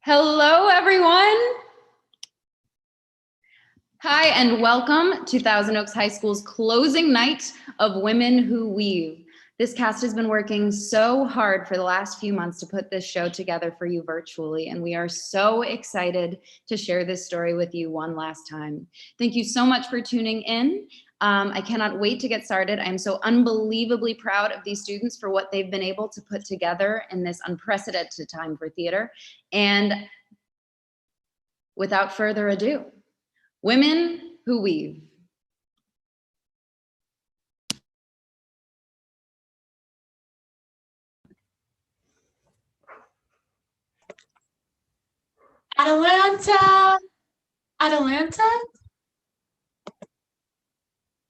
Hello, everyone. Hi, and welcome to Thousand Oaks High School's closing night of Women Who Weave. This cast has been working so hard for the last few months to put this show together for you virtually, and we are so excited to share this story with you one last time. Thank you so much for tuning in. I cannot wait to get started. I'm so unbelievably proud of these students for what they've been able to put together in this unprecedented time for theater. And without further ado, Women Who Weave. Atalanta! Atalanta?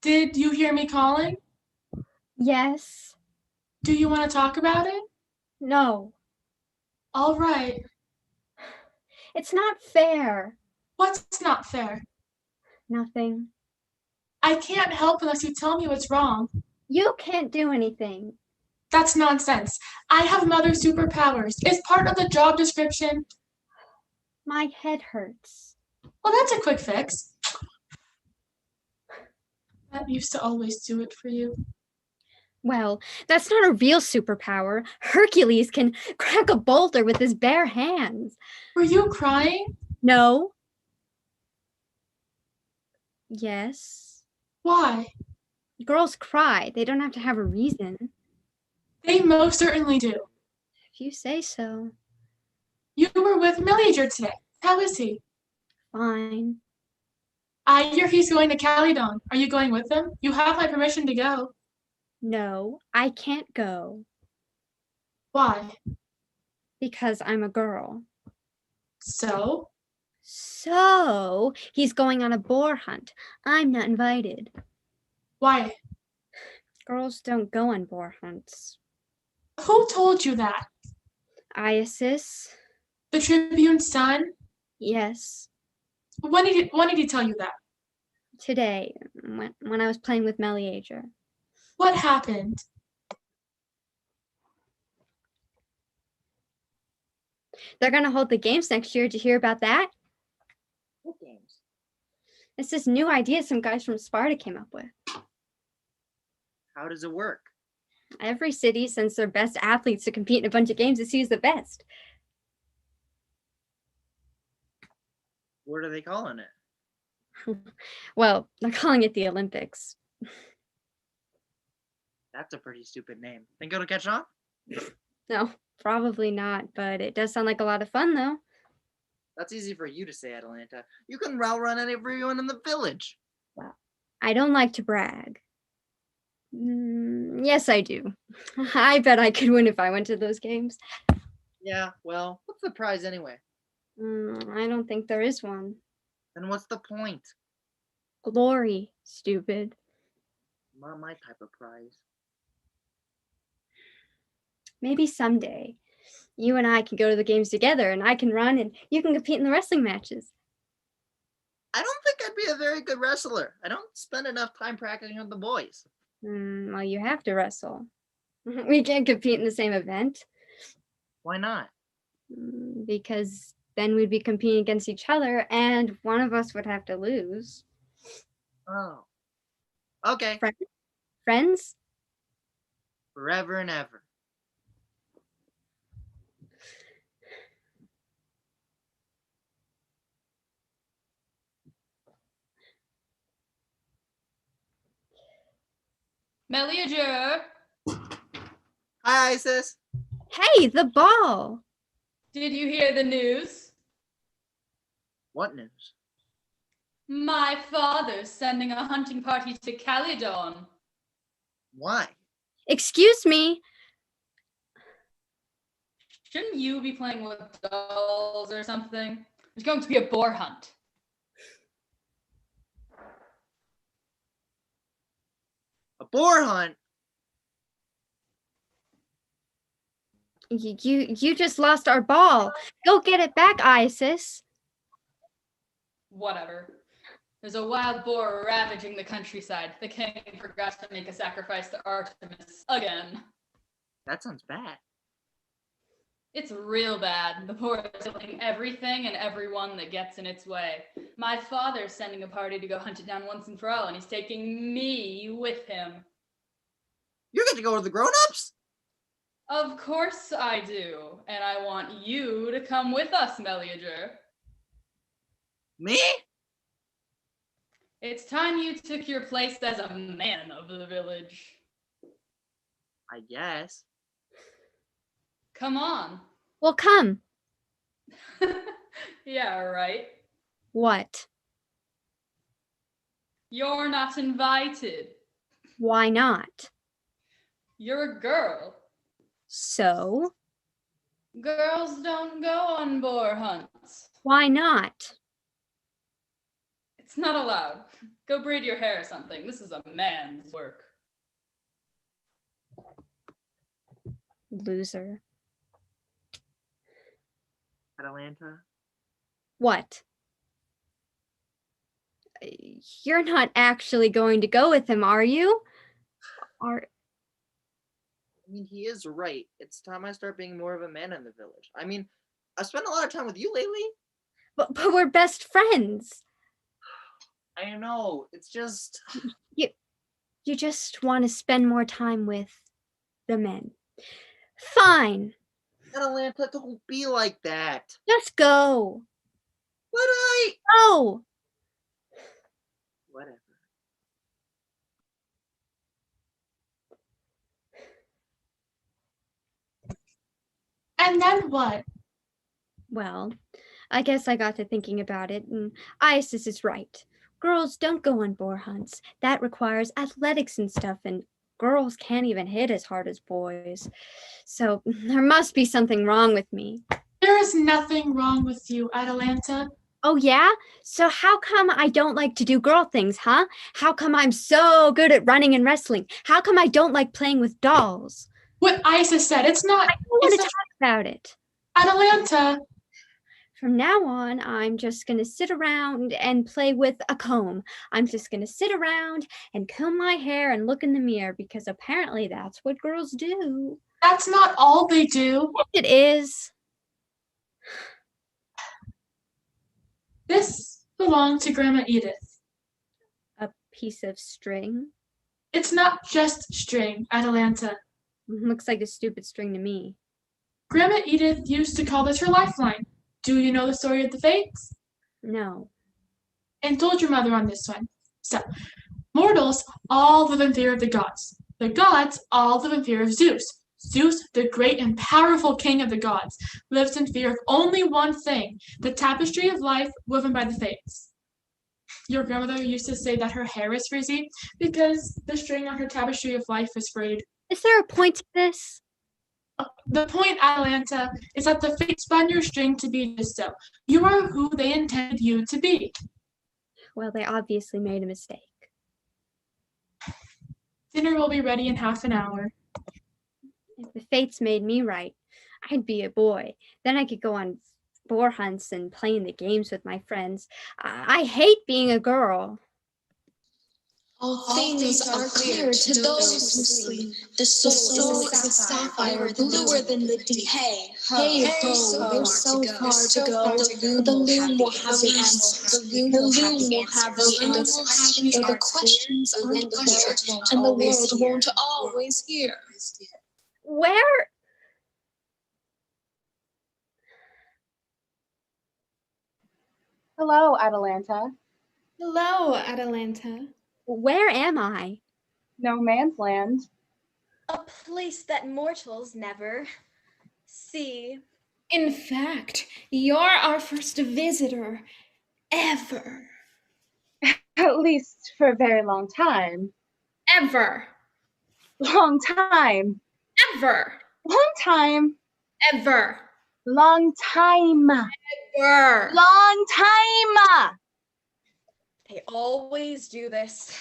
Did you hear me calling? Yes. Do you want to talk about it? No. All right. It's not fair. What's not fair? Nothing. I can't help unless you tell me what's wrong. You can't do anything. That's nonsense. I have mother superpowers. It's part of the job description. My head hurts. Well, that's a quick fix. That used to always do it for you. Well, that's not a real superpower. Hercules can crack a boulder with his bare hands. Were you crying? No. Yes. Why? Girls cry. They don't have to have a reason. They most certainly do. If you say so. You were with Milliager today. How is he? Fine. I hear he's going to Calydon. Are you going with him? You have my permission to go. No, I can't go. Why? Because I'm a girl. So? So, he's going on a boar hunt. I'm not invited. Why? Girls don't go on boar hunts. Who told you that? Isis? The Tribune's son? Yes. When did he tell you that? Today, when I was playing with Milliager. What happened? They're going to hold the games next year. Did you hear about that? What games? It's this new idea some guys from Sparta came up with. How does it work? Every city sends their best athletes to compete in a bunch of games to see who's the best. What are they calling it? Well, they're calling it the Olympics. That's a pretty stupid name. Think it'll catch on? No, probably not, but it does sound like a lot of fun, though. That's easy for you to say, Atalanta. You can run everyone in the village. Well, I don't like to brag. Yes, I do. I bet I could win if I went to those games. Yeah, well, what's the prize anyway? I don't think there is one. Then what's the point? Glory, stupid. Not my type of prize. Maybe someday you and I can go to the games together and I can run and you can compete in the wrestling matches. I don't think I'd be a very good wrestler. I don't spend enough time practicing with the boys. Well, you have to wrestle. We can't compete in the same event. Why not? Because then we'd be competing against each other and one of us would have to lose. Oh. Okay. Friends? Forever and ever. Milliager. Hi, Isis. Hey, the ball. Did you hear the news? What news? My father's sending a hunting party to Calydon. Why? Excuse me. Shouldn't you be playing with dolls or something? There's going to be a boar hunt. A boar hunt? You just lost our ball. Go get it back, Isis. Whatever. There's a wild boar ravaging the countryside. The king forgot to make a sacrifice to Artemis again. That sounds bad. It's real bad. The poor is killing everything and everyone that gets in its way. My father's sending a party to go hunt it down once and for all, and he's taking me with him. You get to go with the grown-ups? Of course I do, and I want you to come with us, Meliager. Me? It's time you took your place as a man of the village. I guess. Come on. Well, come. Yeah, right. What? You're not invited. Why not? You're a girl. So? Girls don't go on boar hunts. Why not? It's not allowed. Go braid your hair or something. This is a man's work. Loser. Atalanta. What? You're not actually going to go with him, are you? I mean, he is right. It's time I start being more of a man in the village. I mean, I've spent a lot of time with you lately. But we're best friends. I know. It's just... You just want to spend more time with the men. Fine. Atalanta, don't be like that. Just go. But I... Go. Whatever. And then what? Well, I guess I got to thinking about it, and Isis is right. Girls don't go on boar hunts. That requires athletics and stuff, and girls can't even hit as hard as boys. So there must be something wrong with me. There is nothing wrong with you, Atalanta. Oh yeah? So how come I don't like to do girl things, huh? How come I'm so good at running and wrestling? How come I don't like playing with dolls? What Isis said, it's not... I don't want to talk about it. Atalanta, From now on, I'm just going to sit around and play with a comb. I'm just going to sit around and comb my hair and look in the mirror because apparently that's what girls do. that's not all they do. Yes, it is. This belonged to Grandma Edith. A piece of string. It's not just string, Atalanta. Looks like a stupid string to me. Grandma Edith used to call this her lifeline. Do you know the story of the Fates? No. And told your mother on this one. So, mortals all live in fear of the gods. The gods all live in fear of Zeus. Zeus, the great and powerful king of the gods, lives in fear of only one thing, the tapestry of life woven by the Fates. Your grandmother used to say that her hair is frizzy because the string on her tapestry of life is frayed. Is there a point to this? The point, Atalanta, is that the Fates spun your string to be just so. You are who they intended you to be. Well, they obviously made a mistake. Dinner will be ready in half an hour. If the fates made me right, I'd be a boy. Then I could go on boar hunts and play in the games with my friends. I hate being a girl. All things are clear to those who sleep. The soul is a sapphire bluer than the deep. Hey ho, there's so far to go. The loom will have the answer. The loom will have the answer. The questions unanswered, and the world won't always hear. Where? Hello, Atalanta. Hello, Atalanta. Where am I? No man's land. A place that mortals never see. In fact, you're our first visitor ever. At least for a very long time. Ever. Long time. Ever. Long time. Ever. Long time. Ever. Long time. They always do this.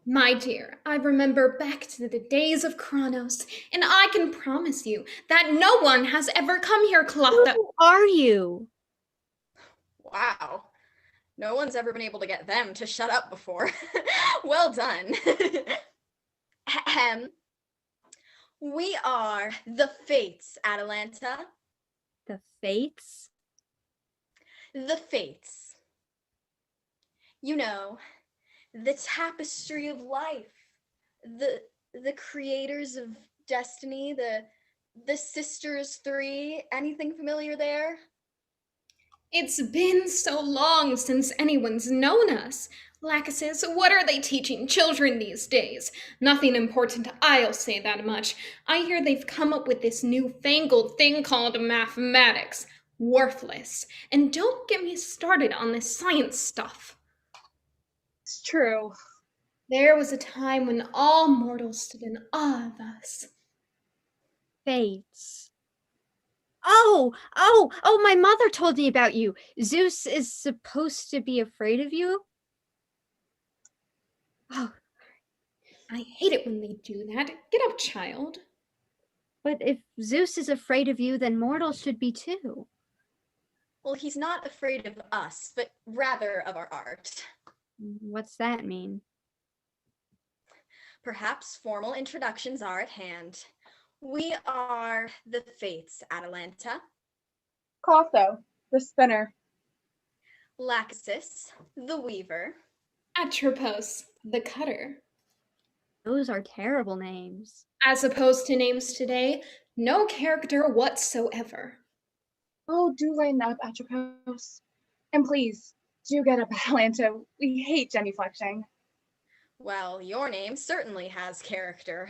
My dear, I remember back to the days of Kronos, and I can promise you that no one has ever come here, Clotho. Who are you? Wow. No one's ever been able to get them to shut up before. Well done. Ahem. We are the Fates, Atalanta. The Fates? The Fates. You know, the tapestry of life. The creators of destiny, the sisters three. Anything familiar there? It's been so long since anyone's known us. Lachesis, what are they teaching children these days? Nothing important, I'll say that much. I hear they've come up with this newfangled thing called mathematics. Worthless. And don't get me started on this science stuff. It's true. There was a time when all mortals stood in awe of us. Fates. Oh, my mother told me about you. Zeus is supposed to be afraid of you? Oh, I hate it when they do that. Get up, child. but if Zeus is afraid of you, then mortals should be too. Well, he's not afraid of us, but rather of our art. What's that mean? Perhaps formal introductions are at hand. We are the Fates, Atalanta. Clotho, the spinner. Lachesis, the weaver. Atropos, the cutter. Those are terrible names. As opposed to names today, no character whatsoever. Oh, do lighten up, Atropos. And please, do get up, Atalanta. We hate genuflecting. Well, your name certainly has character.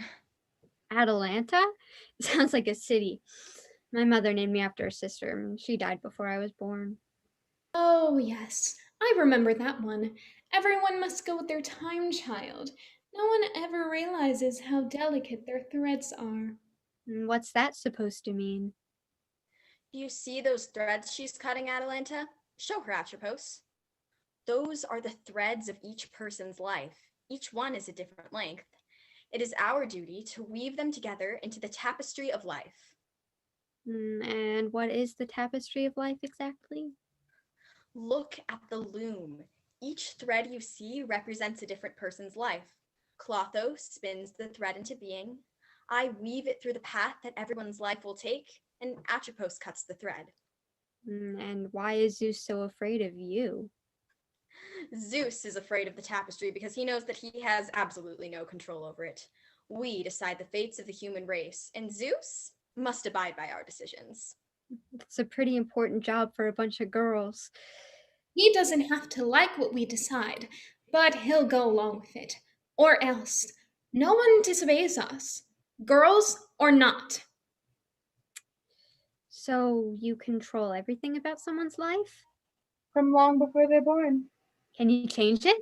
Atalanta? Sounds like a city. My mother named me after her sister. She died before I was born. Oh, yes, I remember that one. Everyone must go with their time, child. No one ever realizes how delicate their threads are. What's that supposed to mean? Do you see those threads she's cutting, Atalanta? Show her, Atropos. Those are the threads of each person's life. Each one is a different length. It is our duty to weave them together into the tapestry of life. And what is the tapestry of life exactly? Look at the loom. Each thread you see represents a different person's life. Clotho spins the thread into being. I weave it through the path that everyone's life will take, and Atropos cuts the thread. And why is Zeus so afraid of you? Zeus is afraid of the tapestry because he knows that he has absolutely no control over it. We decide the fates of the human race, and Zeus must abide by our decisions. It's a pretty important job for a bunch of girls. He doesn't have to like what we decide, but he'll go along with it. Or else, no one disobeys us, girls or not. So you control everything about someone's life? From long before they're born. Can you change it?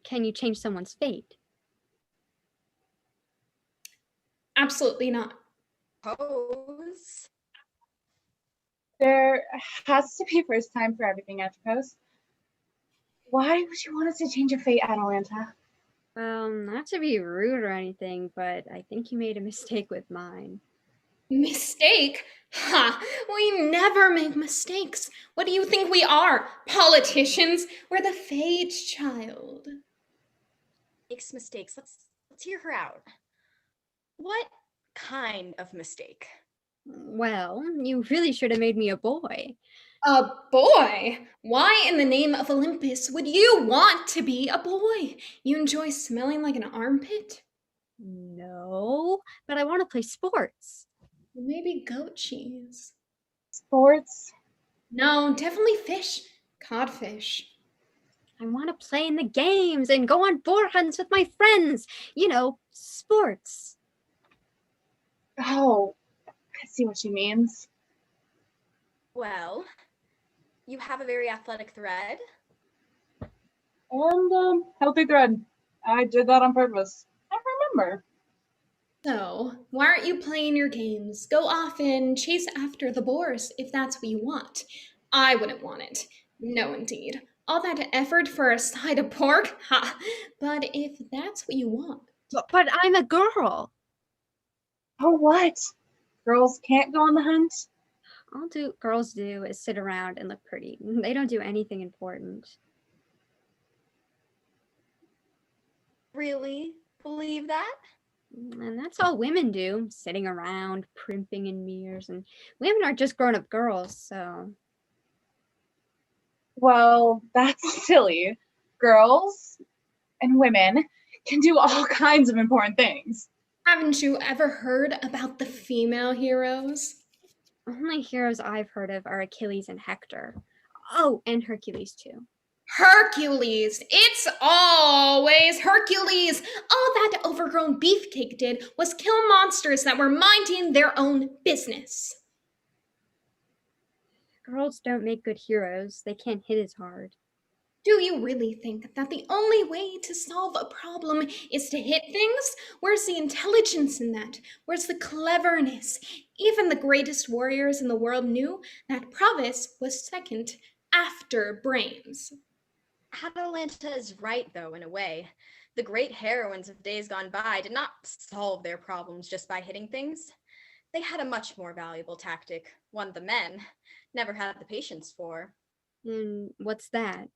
Can you change someone's fate? Absolutely not. Pose. There has to be first time for everything, Atropos. Why would you want us to change your fate, Atalanta? Well, not to be rude or anything, but I think you made a mistake with mine. Mistake? Ha! We never make mistakes. What do you think we are? Politicians? We're the Fates, child. Makes mistakes. Let's hear her out. What kind of mistake? Well, you really should have made me a boy. A boy? Why in the name of Olympus would you want to be a boy? You enjoy smelling like an armpit? No, but I want to play sports. Maybe goat cheese. Sports? No, definitely fish. Codfish. I want to play in the games and go on boar hunts with my friends. You know, sports. Oh, I see what she means. Well, you have a very athletic thread. And healthy thread. I did that on purpose. I remember. So, why aren't you playing your games? Go off and chase after the boars if that's what you want. I wouldn't want it. No, indeed. All that effort for a side of pork? Ha! But if that's what you want. But I'm a girl. Oh, what? Girls can't go on the hunt? All girls do is sit around and look pretty. They don't do anything important. Really? believe that? And that's all women do, sitting around, primping in mirrors. And women are just grown-up girls, so... Well, that's silly. Girls and women can do all kinds of important things. Haven't you ever heard about the female heroes? Only heroes I've heard of are Achilles and Hector. Oh, and Hercules, too. Hercules! It's always Hercules! All that overgrown beefcake did was kill monsters that were minding their own business. Girls don't make good heroes. They can't hit as hard. Do you really think that the only way to solve a problem is to hit things? Where's the intelligence in that? Where's the cleverness? Even the greatest warriors in the world knew that prowess was second after brains. Atalanta is right, though, in a way. The great heroines of days gone by did not solve their problems just by hitting things. They had a much more valuable tactic, one the men never had the patience for. And what's that?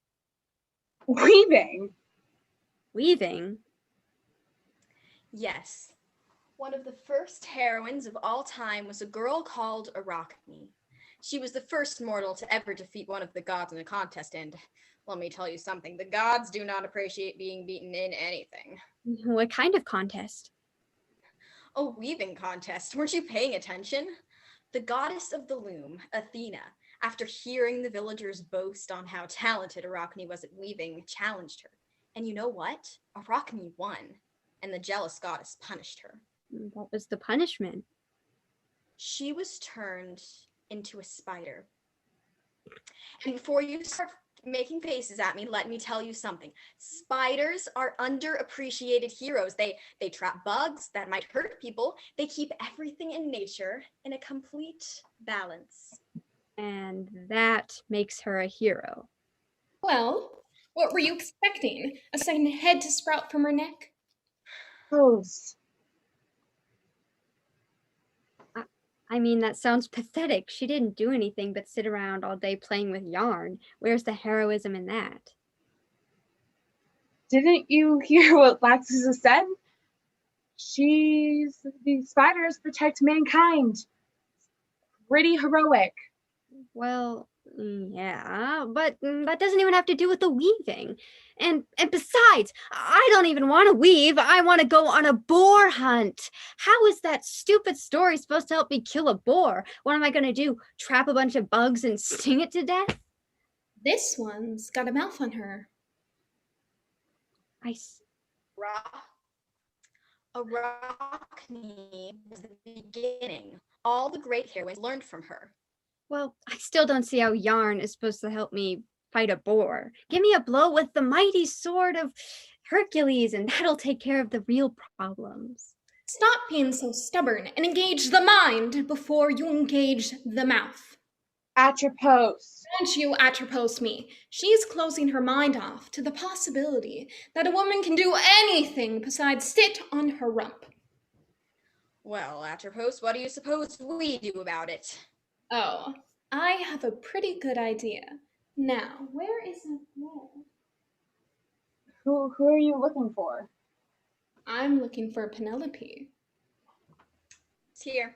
Weaving. Weaving? Yes. One of the first heroines of all time was a girl called Arachne. She was the first mortal to ever defeat one of the gods in a contest, and let me tell you something, the gods do not appreciate being beaten in anything. What kind of contest? A weaving contest. Weren't you paying attention? The goddess of the loom, Athena, after hearing the villagers boast on how talented Arachne was at weaving, challenged her. And you know what? Arachne won, and the jealous goddess punished her. What was the punishment? She was turned into a spider. And before you start making faces at me, let me tell you something. Spiders are underappreciated heroes. They trap bugs that might hurt people. They keep everything in nature in a complete balance. And that makes her a hero. Well, what were you expecting? A second head to sprout from her neck? TOHS. I mean, that sounds pathetic. She didn't do anything but sit around all day playing with yarn. Where's the heroism in that? Didn't you hear what Laxus said? These spiders protect mankind. Pretty heroic. Well, yeah, but that doesn't even have to do with the weaving. And besides, I don't even want to weave. I want to go on a boar hunt. How is that stupid story supposed to help me kill a boar? What am I going to do? Trap a bunch of bugs and sting it to death? This one's got a mouth on her. Arachne was the beginning. All the great heroines learned from her. Well, I still don't see how yarn is supposed to help me fight a boar. Give me a blow with the mighty sword of Hercules, and that'll take care of the real problems. Stop being so stubborn and engage the mind before you engage the mouth. Atropos. Don't you atropos me. She's closing her mind off to the possibility that a woman can do anything besides sit on her rump. Well, Atropos, what do you suppose we do about it? Oh, I have a pretty good idea. Now, where is it? Who are you looking for? I'm looking for Penelope. It's here.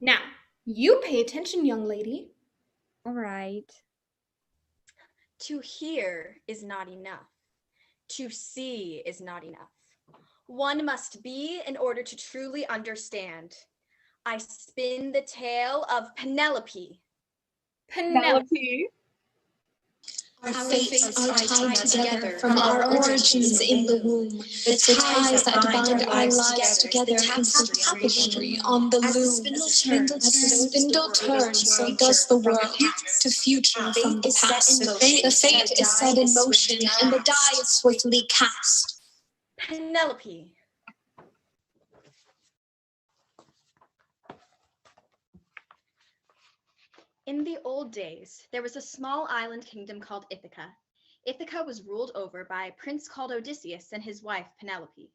Now, you pay attention, young lady. All right. To hear is not enough. To see is not enough. One must be in order to truly understand. I spin the tale of Penelope. Penelope. Our fates are tied together from our origins in the womb. The ties that bind our lives together into tapestry on the loom. As the spindle turns, so does the world to future from the past. The fate is set in motion, and the die is swiftly cast. Penelope. In the old days, there was a small island kingdom called Ithaca. Ithaca was ruled over by a prince called Odysseus and his wife Penelope.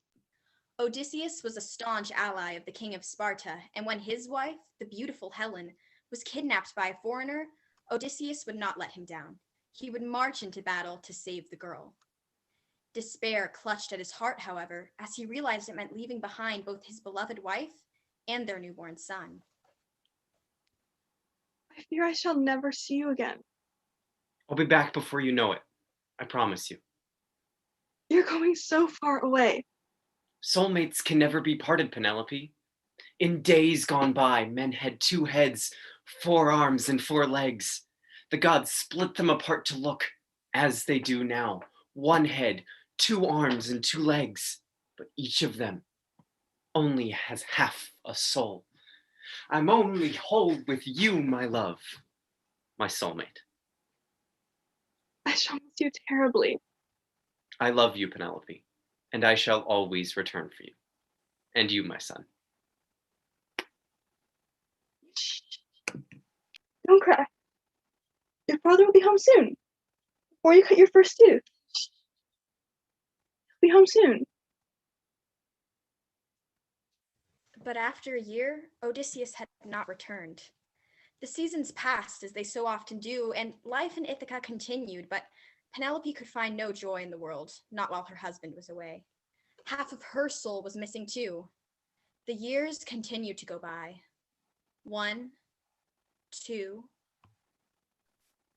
Odysseus was a staunch ally of the king of Sparta, and when his wife, the beautiful Helen, was kidnapped by a foreigner, Odysseus would not let him down. He would march into battle to save the girl. Despair clutched at his heart, however, as he realized it meant leaving behind both his beloved wife and their newborn son. I fear I shall never see you again. I'll be back before you know it. I promise you. You're going so far away. Soulmates can never be parted, Penelope. In days gone by, men had 2 heads, 4 arms, and 4 legs. The gods split them apart to look, as they do now, 1 head, 2 arms, and 2 legs, but each of them only has half a soul. I'm only whole with you, my love, my soulmate. I shall miss you terribly. I love you, Penelope, and I shall always return for you. And you, my son. Don't cry. Your father will be home soon. Before you cut your first tooth. He'll be home soon. But after a year, Odysseus had not returned. The seasons passed as they so often do, and life in Ithaca continued, but Penelope could find no joy in the world, not while her husband was away. Half of her soul was missing too. The years continued to go by. 1, 2.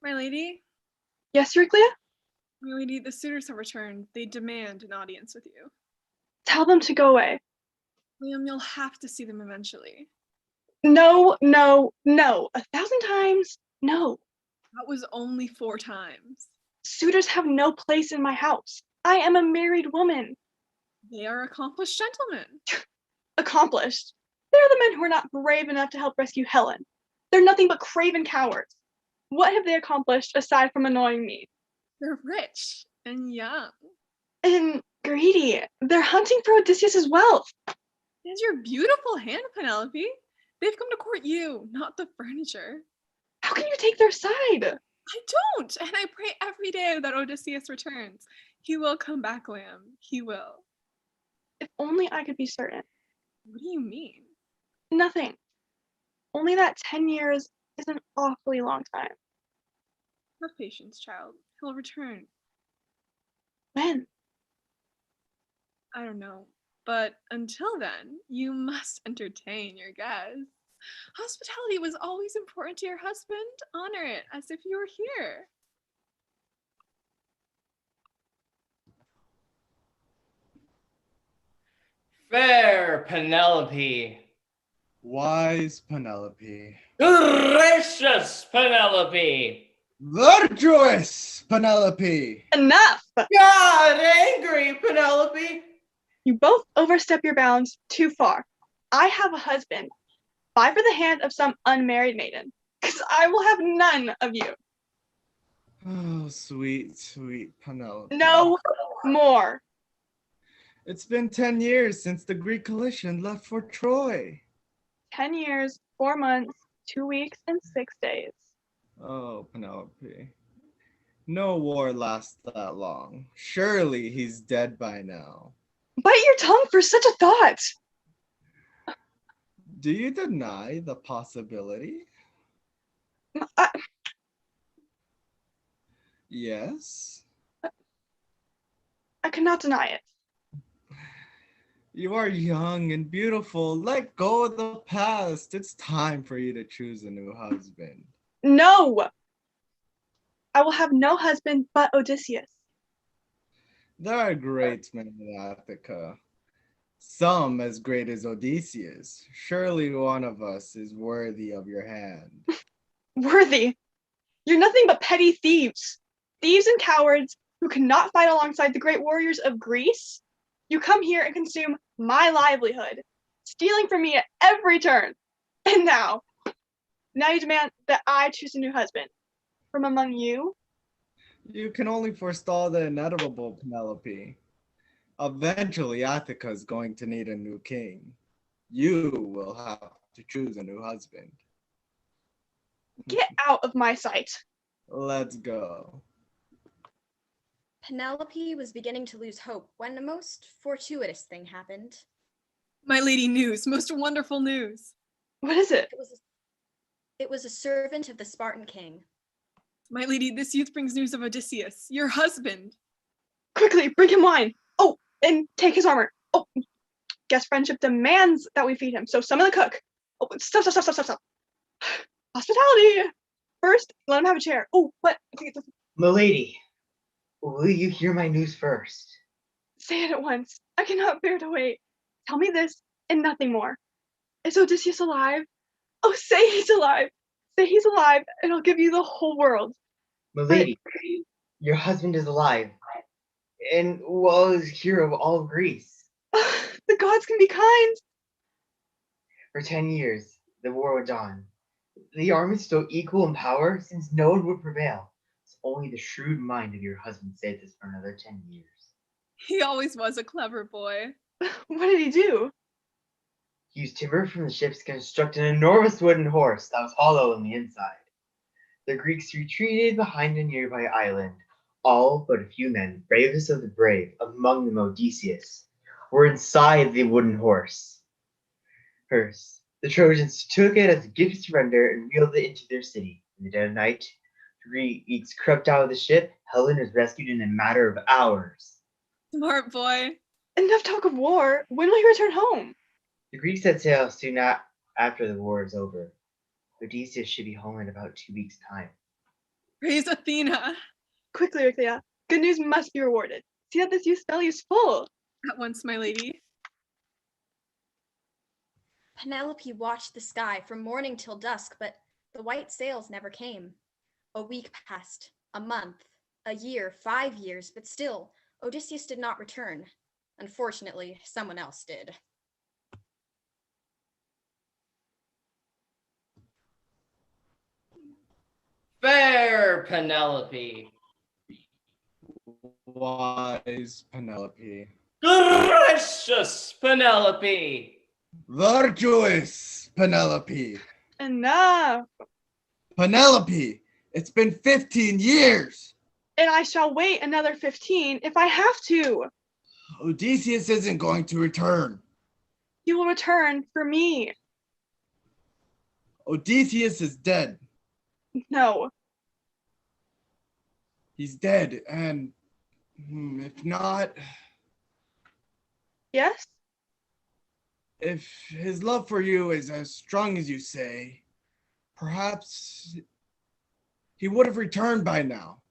My lady? Yes, Euryclea? My lady, the suitors have returned. They demand an audience with you. Tell them to go away. Liam, you'll have to see them eventually. No, no, no. 1,000 times, no. That was only 4 times. Suitors have no place in my house. I am a married woman. They are accomplished gentlemen. Accomplished. They're the men who are not brave enough to help rescue Helen. They're nothing but craven cowards. What have they accomplished aside from annoying me? They're rich and young. And greedy. They're hunting for Odysseus' wealth. It's your beautiful hand, Penelope. They've come to court you, not the furniture. How can you take their side? I don't, and I pray every day that Odysseus returns. He will come back, Lamb. He will. If only I could be certain. What do you mean? Nothing. Only that 10 years is an awfully long time. Have patience, child. He'll return. When? I don't know. But until then, you must entertain your guests. Hospitality was always important to your husband. Honor it as if you were here. Fair Penelope. Wise Penelope. Gracious Penelope. Virtuous Penelope. Enough! God angry Penelope. You both overstep your bounds too far. I have a husband. Buy for the hand of some unmarried maiden, because I will have none of you. Oh, sweet, sweet Penelope. No more. It's been 10 years since the Greek coalition left for Troy. 10 years, 4 months, 2 weeks, and 6 days. Oh, Penelope. No war lasts that long. Surely he's dead by now. Bite your tongue for such a thought. Do you deny the possibility? Yes? I cannot deny it. You are young and beautiful. Let go of the past. It's time for you to choose a new husband. No! I will have no husband but Odysseus. There are great men in Attica. Some as great as Odysseus. Surely one of us is worthy of your hand. Worthy? You're nothing but petty thieves. Thieves and cowards who cannot fight alongside the great warriors of Greece. You come here and consume my livelihood, stealing from me at every turn. And now you demand that I choose a new husband. From among you? You can only forestall the inevitable, Penelope. Eventually, Attica is going to need a new king. You will have to choose a new husband. Get out of my sight. Let's go. Penelope was beginning to lose hope when a most fortuitous thing happened. My lady, news, most wonderful news. What is it? It was a servant of the Spartan king. My lady, this youth brings news of Odysseus, your husband. Quickly, bring him wine. Oh, and take his armor. Oh, guest friendship demands that we feed him, so summon the cook. Oh, stop. Hospitality. First, let him have a chair. Oh, what? Milady, will you hear my news first? Say it at once. I cannot bear to wait. Tell me this and nothing more. Is Odysseus alive? Oh, say he's alive. Say he's alive, and I'll give you the whole world. Milady, your husband is alive, and is hero of all of Greece. The gods can be kind. For 10 years, the war went on. The armies still equal in power, since no one would prevail. So only the shrewd mind of your husband saved us for another 10 years. He always was a clever boy. What did he do? He used timber from the ships to construct an enormous wooden horse that was hollow on the inside. The Greeks retreated behind a nearby island. All but a few men, bravest of the brave, among them Odysseus, were inside the wooden horse. First, the Trojans took it as a gift of surrender and wheeled it into their city. In the dead of night, the Greeks crept out of the ship. Helen was rescued in a matter of hours. Smart boy. Enough talk of war. When will he return home? The Greeks set sail soon after the war is over. Odysseus should be home in about 2 weeks' time. Praise Athena. Quickly, Euryclea. Good news must be rewarded. See that this youth's belly is full. At once, my lady. Penelope watched the sky from morning till dusk, but the white sails never came. A week passed, a month, a year, 5 years, but still, Odysseus did not return. Unfortunately, someone else did. Fair Penelope. Wise Penelope. Gracious Penelope. Virtuous Penelope. Enough. Penelope, it's been 15 years. And I shall wait another 15 if I have to. Odysseus isn't going to return. He will return for me. Odysseus is dead. No. He's dead, and if not... Yes? If his love for you is as strong as you say, perhaps he would have returned by now.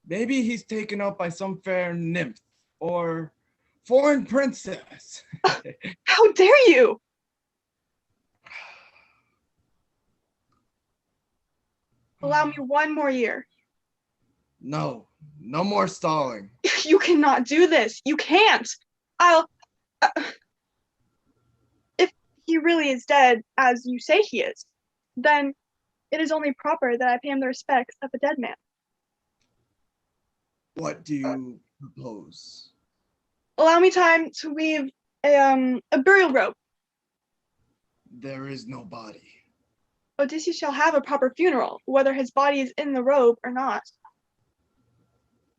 Maybe he's taken up by some fair nymph or foreign princess. How dare you? Allow me 1 more year. No more stalling. You cannot do this. You can't. If he really is dead, as you say he is, then it is only proper that I pay him the respects of a dead man. What do you propose? Allow me time to weave a burial robe. There is no body. Odysseus shall have a proper funeral, whether his body is in the robe or not.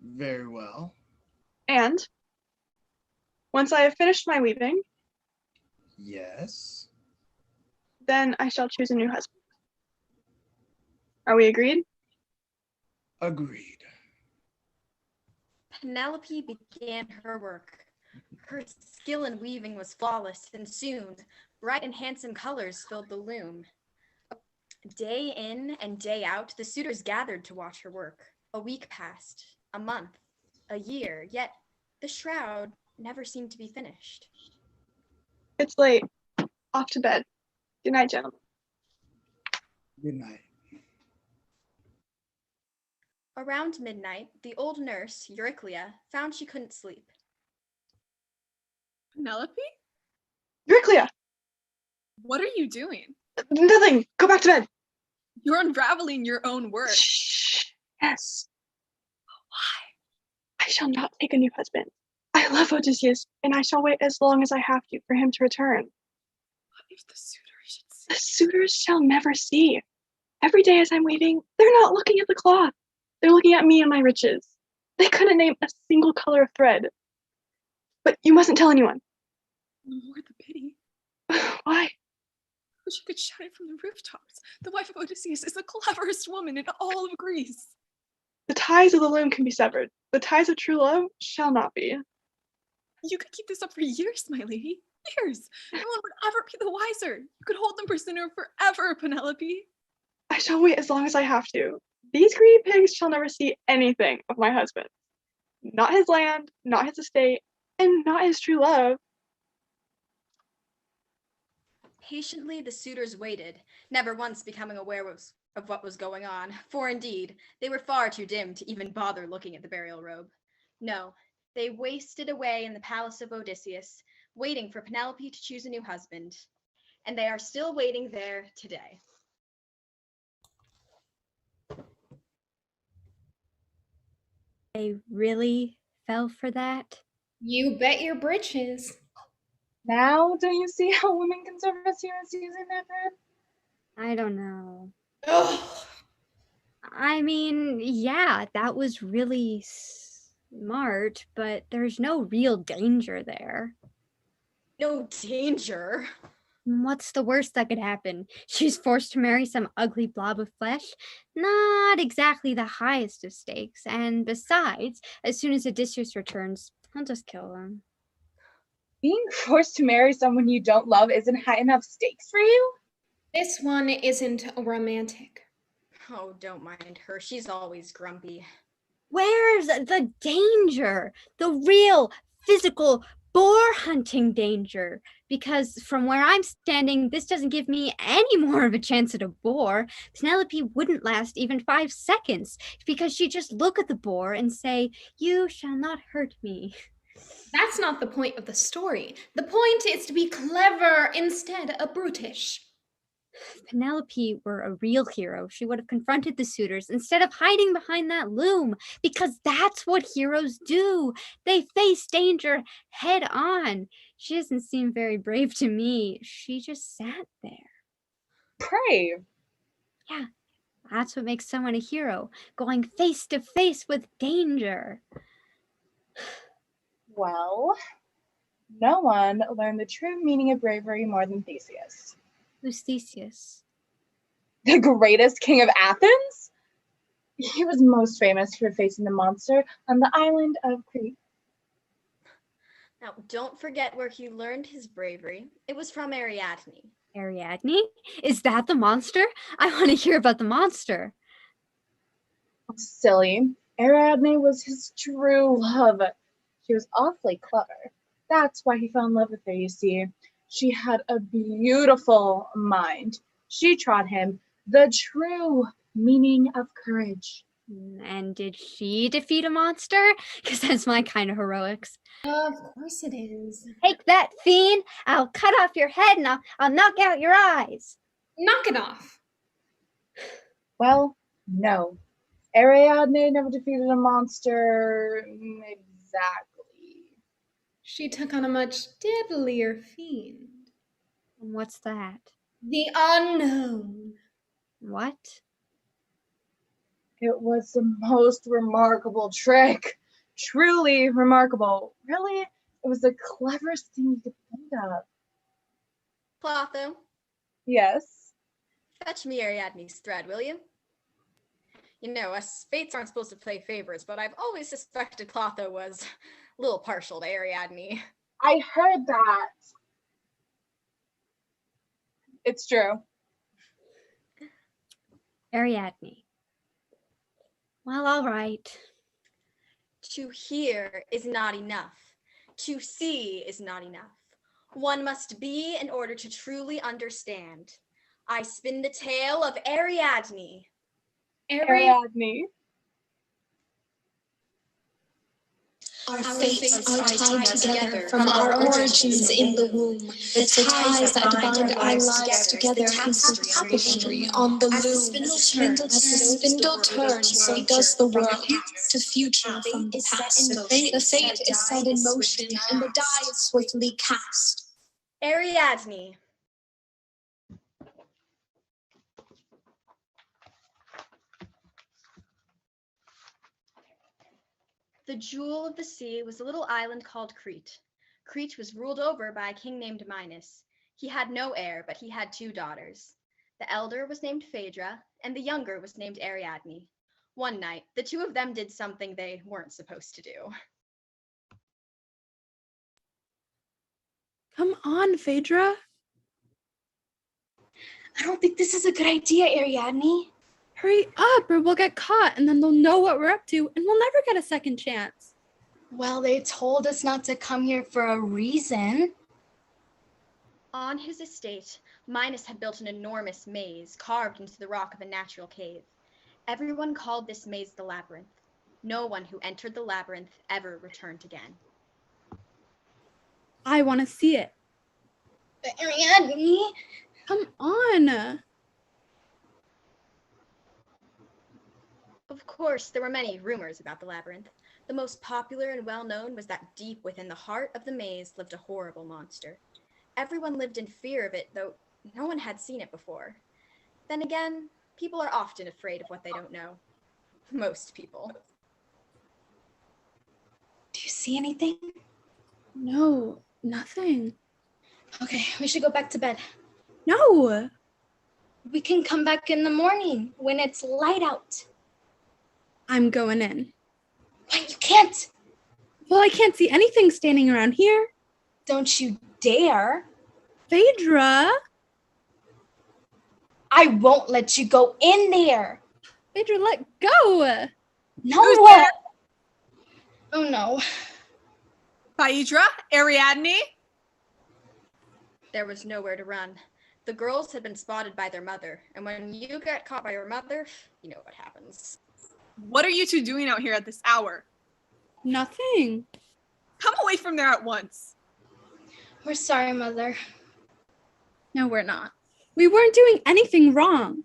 Very well. And once I have finished my weaving, yes, then I shall choose a new husband. Are we agreed? Agreed. Penelope began her work. Her skill in weaving was flawless, and soon, bright and handsome colors filled the loom. Day in and day out, the suitors gathered to watch her work. A week passed, a month, a year, yet the shroud never seemed to be finished. It's late. Off to bed. Good night, gentlemen. Good night. Around midnight, the old nurse, Euryclea, found she couldn't sleep. Penelope? Euryclea! What are you doing? Nothing. Go back to bed. You're unraveling your own work. Shh. Yes. Why? I shall not take a new husband. I love Odysseus, and I shall wait as long as I have to for him to return. What if the suitors should see? The suitors shall never see. Every day as I'm weaving, they're not looking at the cloth. They're looking at me and my riches. They couldn't name a single color of thread. But you mustn't tell anyone. More the pity. Why? She could shout it from the rooftops. The wife of Odysseus is the cleverest woman in all of Greece. The ties of the loom can be severed. The ties of true love shall not be. You could keep this up for years, my lady. Years. No one would ever be the wiser. You could hold them prisoner forever, Penelope. I shall wait as long as I have to. These greedy pigs shall never see anything of my husband. Not his land, not his estate, and not his true love. Patiently the suitors waited, never once becoming aware of what was going on, for indeed, they were far too dim to even bother looking at the burial robe. No, they wasted away in the palace of Odysseus, waiting for Penelope to choose a new husband. And they are still waiting there today. They really fell for that? You bet your britches. Now, don't you see how women can serve as heroes using their thread? I don't know. Ugh. I mean, yeah, that was really smart, but there's no real danger there. No danger? What's the worst that could happen? She's forced to marry some ugly blob of flesh? Not exactly the highest of stakes. And besides, as soon as Odysseus returns, I'll just kill him. Being forced to marry someone you don't love isn't high enough stakes for you? This one isn't romantic. Oh, don't mind her. She's always grumpy. Where's the danger? The real, physical, boar hunting danger? Because from where I'm standing, this doesn't give me any more of a chance at a boar. Penelope wouldn't last even 5 seconds because she'd just look at the boar and say, "You shall not hurt me." That's not the point of the story. The point is to be clever instead of brutish. If Penelope were a real hero, she would have confronted the suitors instead of hiding behind that loom, because that's what heroes do. They face danger head on. She doesn't seem very brave to me. She just sat there. Brave? Yeah, that's what makes someone a hero, going face to face with danger. Well, no one learned the true meaning of bravery more than Theseus. Who's Theseus? The greatest king of Athens? He was most famous for facing the monster on the island of Crete. Now, don't forget where he learned his bravery. It was from Ariadne. Ariadne? Is that the monster? I want to hear about the monster. Oh, silly. Ariadne was his true love. She was awfully clever. That's why he fell in love with her, you see. She had a beautiful mind. She taught him the true meaning of courage. And did she defeat a monster? Because that's my kind of heroics. Of course it is. Take that, fiend! I'll cut off your head and I'll knock out your eyes. Knock it off. Well, no. Ariadne never defeated a monster exactly. She took on a much deadlier fiend. And what's that? The unknown. What? It was the most remarkable trick. Truly remarkable. Really, it was the cleverest thing you could think of. Clotho, Yes. fetch me Ariadne's thread, will you? You know, us fates aren't supposed to play favorites, but I've always suspected Clotho was a little partial to Ariadne. I heard that. It's true. Ariadne. Well, all right. To hear is not enough. To see is not enough. One must be in order to truly understand. I spin the tale of Ariadne. Ariadne. Our fates are tied together from our origins in the womb. The ties that bind our lives together is the tapestry on the loom. As the spindle turns, so does the world. To future from the past. The fate is set in motion, and the die is swiftly cast. Ariadne. The jewel of the sea was a little island called Crete. Crete was ruled over by a king named Minos. He had no heir, but he had 2 daughters. The elder was named Phaedra, and the younger was named Ariadne. One night, the two of them did something they weren't supposed to do. Come on, Phaedra. I don't think this is a good idea, Ariadne. Hurry up or we'll get caught and then they'll know what we're up to and we'll never get a second chance. Well, they told us not to come here for a reason. On his estate, Minos had built an enormous maze carved into the rock of a natural cave. Everyone called this maze the labyrinth. No one who entered the labyrinth ever returned again. I want to see it. But Ariadne, come on. Of course, there were many rumors about the labyrinth. The most popular and well-known was that deep within the heart of the maze lived a horrible monster. Everyone lived in fear of it, though no one had seen it before. Then again, people are often afraid of what they don't know. Most people. do you see anything? No, nothing. Okay, we should go back to bed. No. We can come back in the morning when it's light out. I'm going in. But you can't. Well, I can't see anything standing around here. Don't you dare. Phaedra. I won't let you go in there. Phaedra, let go. No. Oh no. Phaedra, Ariadne. There was nowhere to run. The girls had been spotted by their mother, and when you get caught by your mother, you know what happens. What are you two doing out here at this hour? Nothing. Come away from there at once. We're sorry, Mother. No, we're not. We weren't doing anything wrong.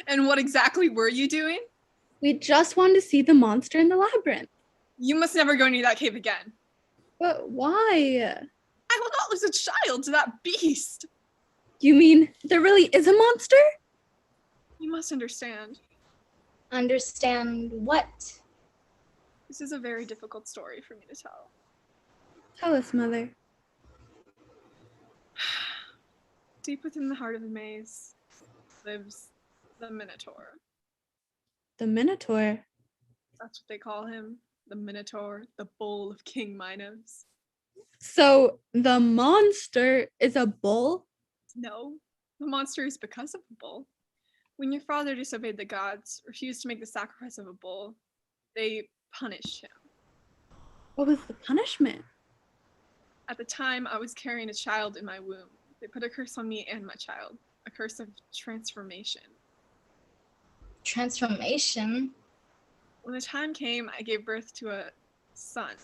And what exactly were you doing? We just wanted to see the monster in the labyrinth. You must never go near that cave again. But why? I will not lose a child to that beast. You mean there really is a monster? You must understand. Understand what? This is a very difficult story for me to tell. Tell us, Mother. Deep within the heart of the maze lives the Minotaur. The Minotaur? That's what they call him. The Minotaur, the bull of King Minos. So the monster is a bull? No, the monster is because of the bull. When your father disobeyed the gods, refused to make the sacrifice of a bull, they punished him. What was the punishment? At the time, I was carrying a child in my womb. They put a curse on me and my child, a curse of transformation. Transformation? When the time came, I gave birth to a son.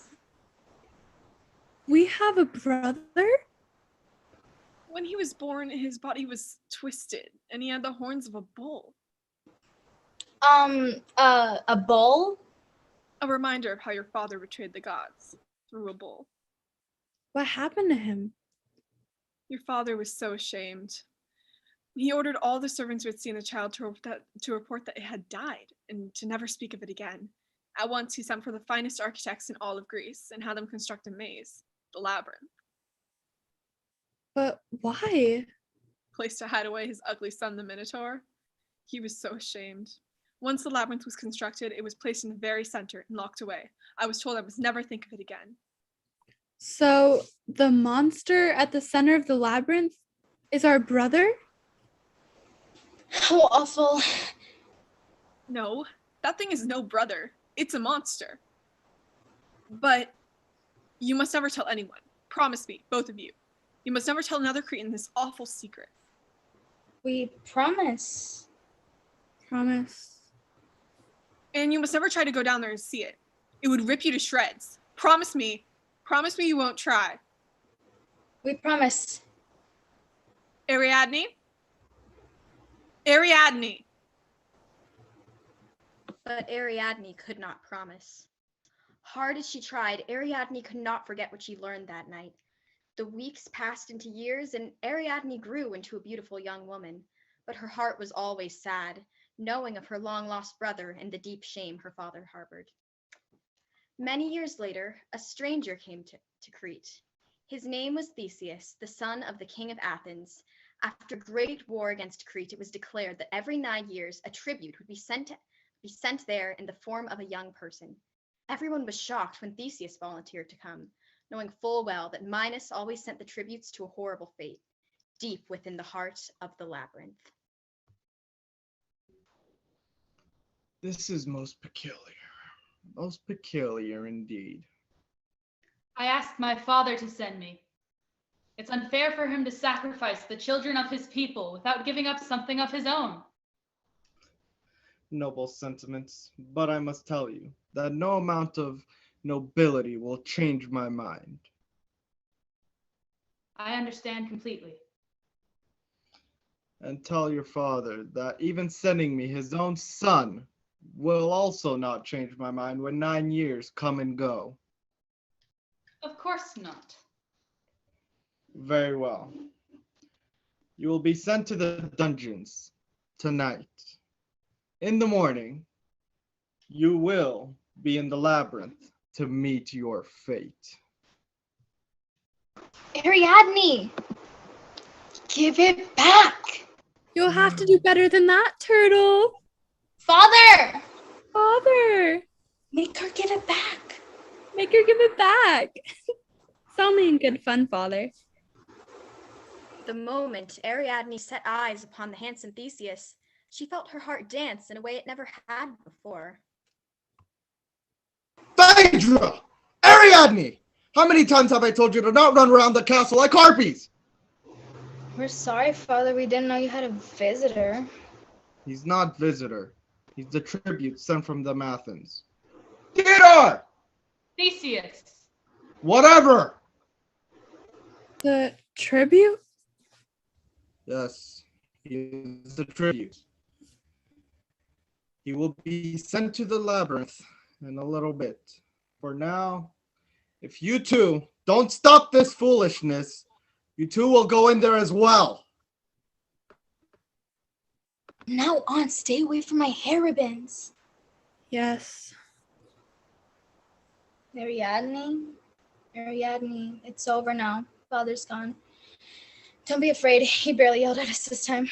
We have a brother? When he was born, his body was twisted, and he had the horns of a bull. A bull? A reminder of how your father betrayed the gods through a bull. What happened to him? Your father was so ashamed. He ordered all the servants who had seen the child to report that it had died and to never speak of it again. At once, he sent for the finest architects in all of Greece and had them construct a maze, the labyrinth. But why? Place to hide away his ugly son, the Minotaur. He was so ashamed. Once the labyrinth was constructed, it was placed in the very center and locked away. I was told I must never think of it again. So the monster at the center of the labyrinth is our brother? How awful. No, that thing is no brother. It's a monster. But you must never tell anyone. Promise me, both of you. You must never tell another Cretan this awful secret. We promise. Promise. And you must never try to go down there and see it. It would rip you to shreds. Promise me. Promise me you won't try. We promise. Ariadne? Ariadne! But Ariadne could not promise. Hard as she tried, Ariadne could not forget what she learned that night. The weeks passed into years, and Ariadne grew into a beautiful young woman, but her heart was always sad, knowing of her long-lost brother and the deep shame her father harbored. Many years later, a stranger came to Crete. His name was Theseus, the son of the king of Athens. After a great war against Crete, it was declared that every 9 years a tribute would be sent be sent there in the form of a young person. Everyone was shocked when Theseus volunteered to come, knowing full well that Minos always sent the tributes to a horrible fate, deep within the heart of the labyrinth. This is most peculiar indeed. I asked my father to send me. It's unfair for him to sacrifice the children of his people without giving up something of his own. Noble sentiments, but I must tell you that no amount of nobility will change my mind. I understand completely. And tell your father that even sending me his own son will also not change my mind when 9 years come and go. Of course not. Very well. You will be sent to the dungeons tonight. In the morning, you will be in the labyrinth to meet your fate. Ariadne! Give it back! You'll have to do better than that, Turtle. Father! Father! Make her give it back. Make her give it back. It's only in good fun, Father. The moment Ariadne set eyes upon the handsome Theseus, she felt her heart dance in a way it never had before. Phaedra! Ariadne! How many times have I told you to not run around the castle like harpies? We're sorry, Father. We didn't know you had a visitor. He's not visitor. He's the tribute sent from them Athens. Get on! Theseus! Whatever! The tribute? Yes, he is the tribute. He will be sent to the labyrinth in a little bit. For now, if you two don't stop this foolishness, you two will go in there as well. Now on, stay away from my hair ribbons. Yes. Ariadne, it's over now. Father's gone. Don't be afraid. He barely yelled at us this time.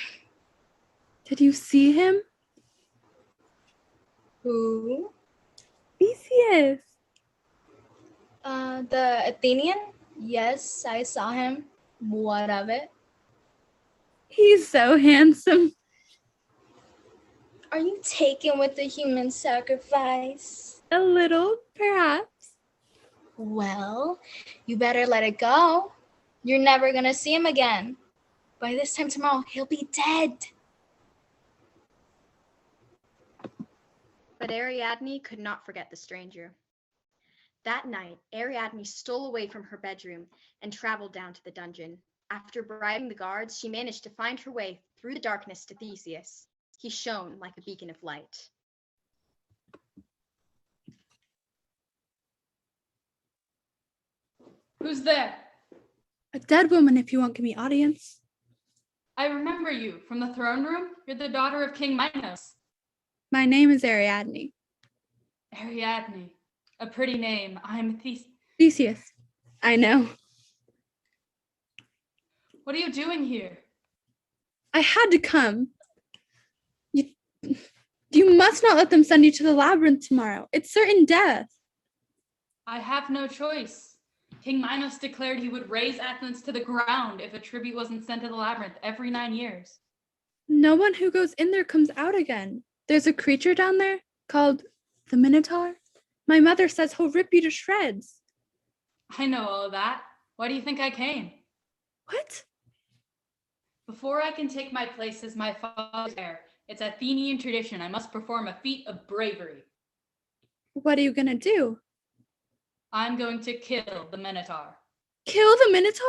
Did you see him? Who? Theseus. The Athenian? Yes, I saw him. What of it? He's so handsome. Are you taken with the human sacrifice? A little, perhaps. Well, you better let it go. You're never gonna see him again. By this time tomorrow, he'll be dead. But Ariadne could not forget the stranger. That night, Ariadne stole away from her bedroom and traveled down to the dungeon. After bribing the guards, she managed to find her way through the darkness to Theseus. He shone like a beacon of light. Who's there? A dead woman, if you won't give me audience. I remember you from the throne room. You're the daughter of King Minos. My name is Ariadne. Ariadne. A pretty name. I'm Theseus. I know. What are you doing here? I had to come. You must not let them send you to the labyrinth tomorrow. It's certain death. I have no choice. King Minos declared he would raise Athens to the ground if a tribute wasn't sent to the labyrinth every 9 years. No one who goes in there comes out again. There's a creature down there called the Minotaur. My mother says he'll rip you to shreds. I know all of that. Why do you think I came? What? Before I can take my place as my father's heir, it's Athenian tradition I must perform a feat of bravery. What are you gonna do? I'm going to kill the Minotaur. Kill the Minotaur?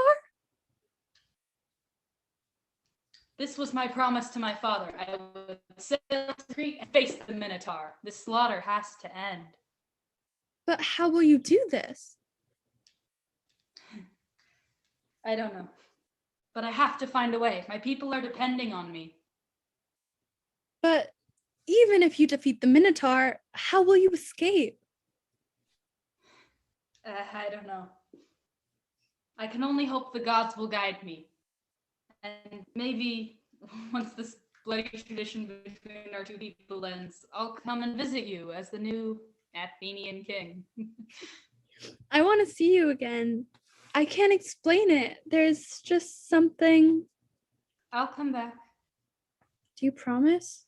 This was my promise to my father. I would sail to Crete and face the Minotaur. This slaughter has to end. But how will you do this? I don't know. But I have to find a way. My people are depending on me. But even if you defeat the Minotaur, how will you escape? I don't know. I can only hope the gods will guide me. And maybe once this bloody tradition between our two people ends, I'll come and visit you as the new Athenian king. I want to see you again. I can't explain it. There's just something. I'll come back. Do you promise?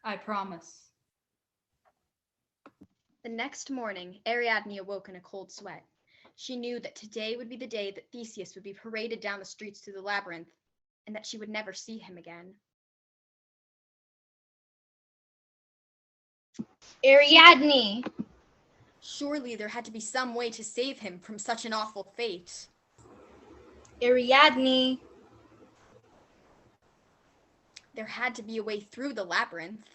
I promise. The next morning, Ariadne awoke in a cold sweat. She knew that today would be the day that Theseus would be paraded down the streets through the labyrinth, and that she would never see him again. Ariadne! Surely there had to be some way to save him from such an awful fate. Ariadne! There had to be a way through the labyrinth.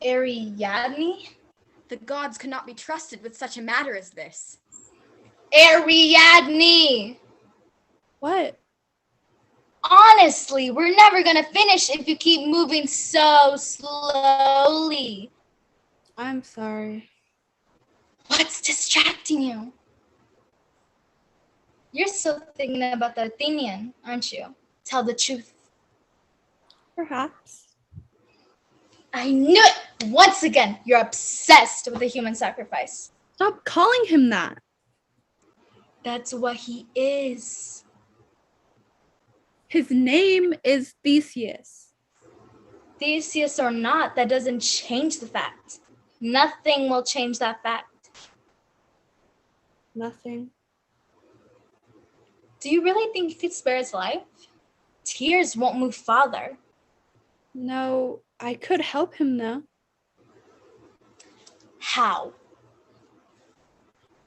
Ariadne? The gods could not be trusted with such a matter as this. Ariadne! What? Honestly, we're never gonna finish if you keep moving so slowly. I'm sorry. What's distracting you? You're still thinking about the Athenian, aren't you? Tell the truth. Perhaps. I knew it! Once again, you're obsessed with the human sacrifice. Stop calling him that. That's what he is. His name is Theseus. Theseus or not, that doesn't change the fact. Nothing will change that fact. Nothing. Do you really think you could spare his life? Tears won't move father. No, I could help him though. How?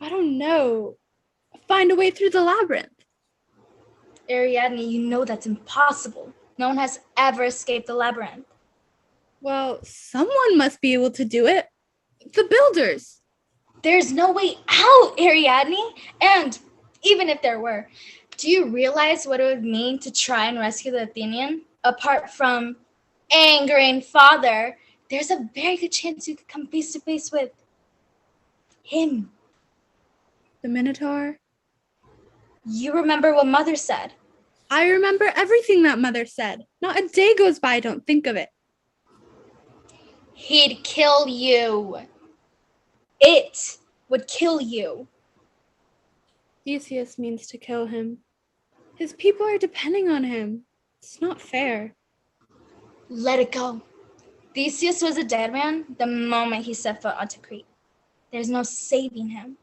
I don't know. Find a way through the labyrinth. Ariadne, you know that's impossible. No one has ever escaped the labyrinth. Well, someone must be able to do it. The builders. There's no way out, Ariadne. And even if there were, do you realize what it would mean to try and rescue the Athenian? Apart from angering father, there's a very good chance you could come face to face with him. The Minotaur. You remember what mother said. I remember everything that mother said. Not a day goes by I don't think of it. He'd kill you. It would kill you. Theseus means to kill him. His people are depending on him. It's not fair. Let it go. Theseus was a dead man the moment he set foot onto Crete. There's no saving him.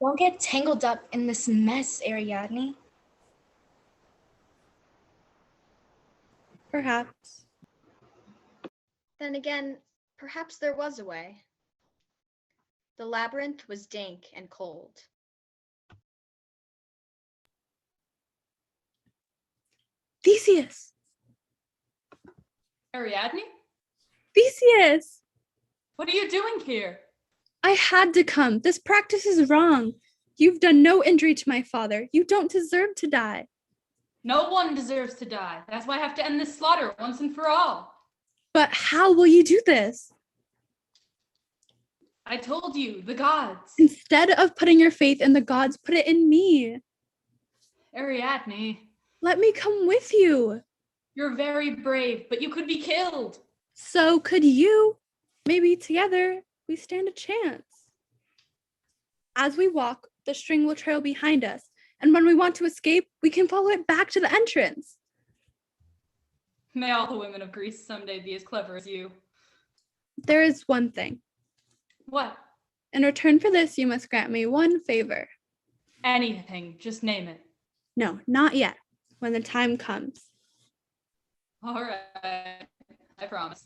Don't get tangled up in this mess, Ariadne. Perhaps. Then again, perhaps there was a way. The labyrinth was dank and cold. Theseus! Ariadne? Theseus! What are you doing here? I had to come. This practice is wrong. You've done no injury to my father. You don't deserve to die. No one deserves to die. That's why I have to end this slaughter once and for all. But how will you do this? I told you, the gods. Instead of putting your faith in the gods, put it in me. Ariadne. Let me come with you. You're very brave, but you could be killed. So could you. Maybe together we stand a chance. As we walk, the string will trail behind us, and when we want to escape, we can follow it back to the entrance. May all the women of Greece someday be as clever as you. There is one thing. What? In return for this, you must grant me one favor. Anything, just name it. No, not yet. When the time comes. All right, I promise.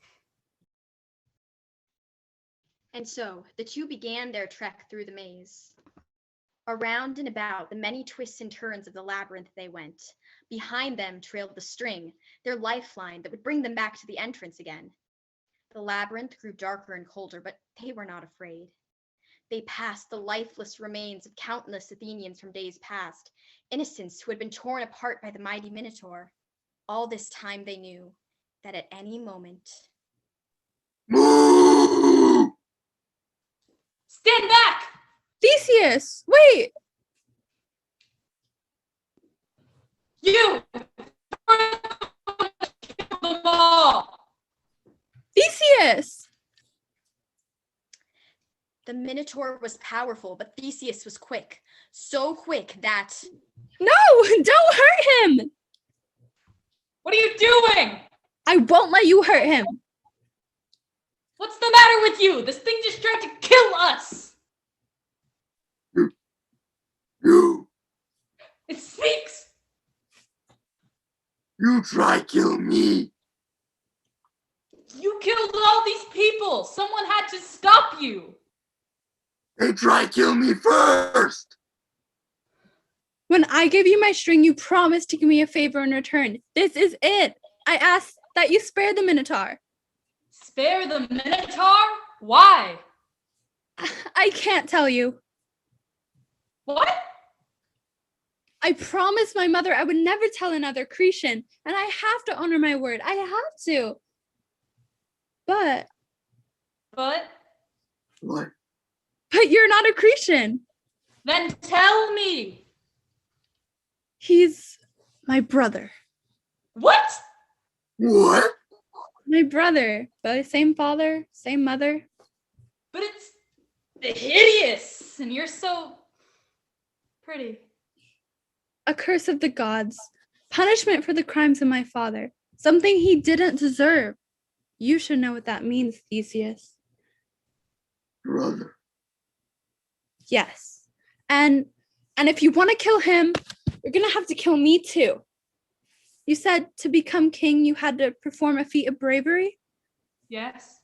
And so the two began their trek through the maze. Around and about the many twists and turns of the labyrinth they went. Behind them trailed the string, their lifeline that would bring them back to the entrance again. The labyrinth grew darker and colder, but they were not afraid. They passed the lifeless remains of countless Athenians from days past, innocents who had been torn apart by the mighty Minotaur. All this time they knew that at any moment... Stand back! Theseus, wait! You! Minotaur was powerful, but Theseus was quick. So quick that... No, don't hurt him! What are you doing? I won't let you hurt him. What's the matter with you? This thing just tried to kill us. You, It speaks. you try kill me. You killed all these people. Someone had to stop you. They try kill me first. When I gave you my string, you promised to give me a favor in return. This is it. I asked that you spare the Minotaur. Spare the Minotaur? Why? I can't tell you. What? I promised my mother I would never tell another Cretan, and I have to honor my word. I have to. But What? But you're not a Cretan. Then tell me. He's my brother. What? What? My brother. By the same father, same mother. But it's hideous, and you're so pretty. A curse of the gods. Punishment for the crimes of my father. Something he didn't deserve. You should know what that means, Theseus. Brother. Yes. And if you want to kill him, you're going to have to kill me too. You said to become king, you had to perform a feat of bravery? Yes.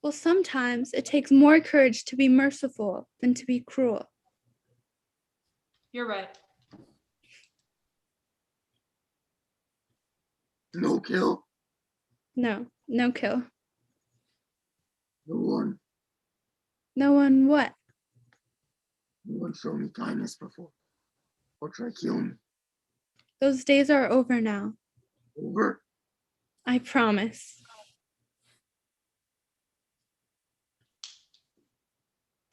Well, sometimes it takes more courage to be merciful than to be cruel. You're right. No kill. No kill. No one. No one what? No one showed me kindness before. Or try kill me. Those days are over now. Over? I promise.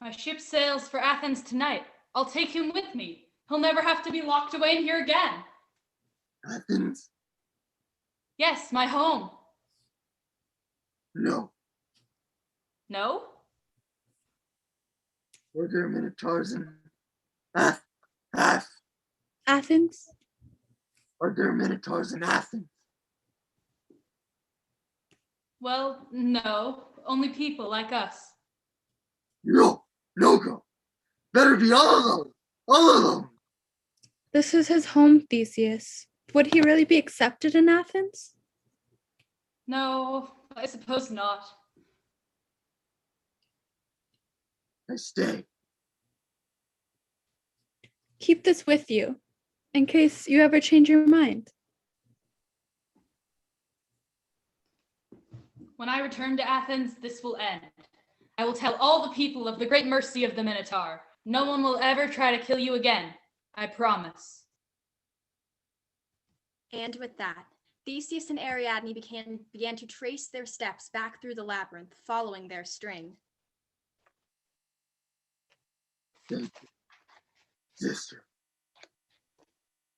My ship sails for Athens tonight. I'll take him with me. He'll never have to be locked away in here again. Athens? Yes, my home. No. No? Were there Minotaurs in Athens? Are there Minotaurs in Athens? Well, no. Only people like us. No go. Better be all alone. All alone. This is his home, Theseus. Would he really be accepted in Athens? No, I suppose not. I stay. Keep this with you, in case you ever change your mind. When I return to Athens, this will end. I will tell all the people of the great mercy of the Minotaur. No one will ever try to kill you again. I promise. And with that, Theseus and Ariadne began to trace their steps back through the labyrinth, following their string. Thank you, sister.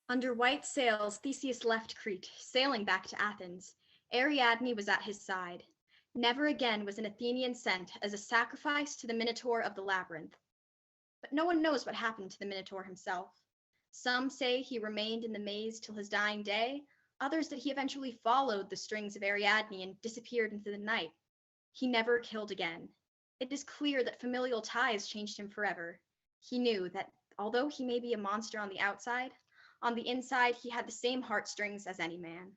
Under white sails, Theseus left Crete, sailing back to Athens. Ariadne was at his side. Never again was an Athenian sent as a sacrifice to the Minotaur of the labyrinth. But no one knows what happened to the Minotaur himself. Some say he remained in the maze till his dying day, others that he eventually followed the strings of Ariadne and disappeared into the night. He never killed again. It is clear that familial ties changed him forever. He knew that although he may be a monster on the outside, on the inside he had the same heartstrings as any man.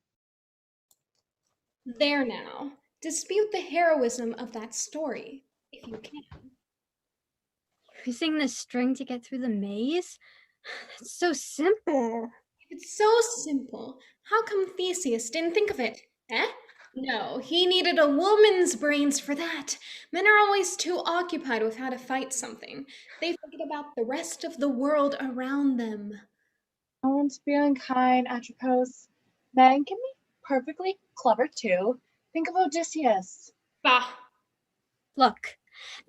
There now. Dispute the heroism of that story, if you can. Using the string to get through the maze? That's so simple. It's so simple. How come Theseus didn't think of it? No, he needed a woman's brains for that. Men are always too occupied with how to fight something. They forget about the rest of the world around them. Don't be unkind, Atropos. Men can be perfectly clever too. Think of Odysseus. Bah. Look,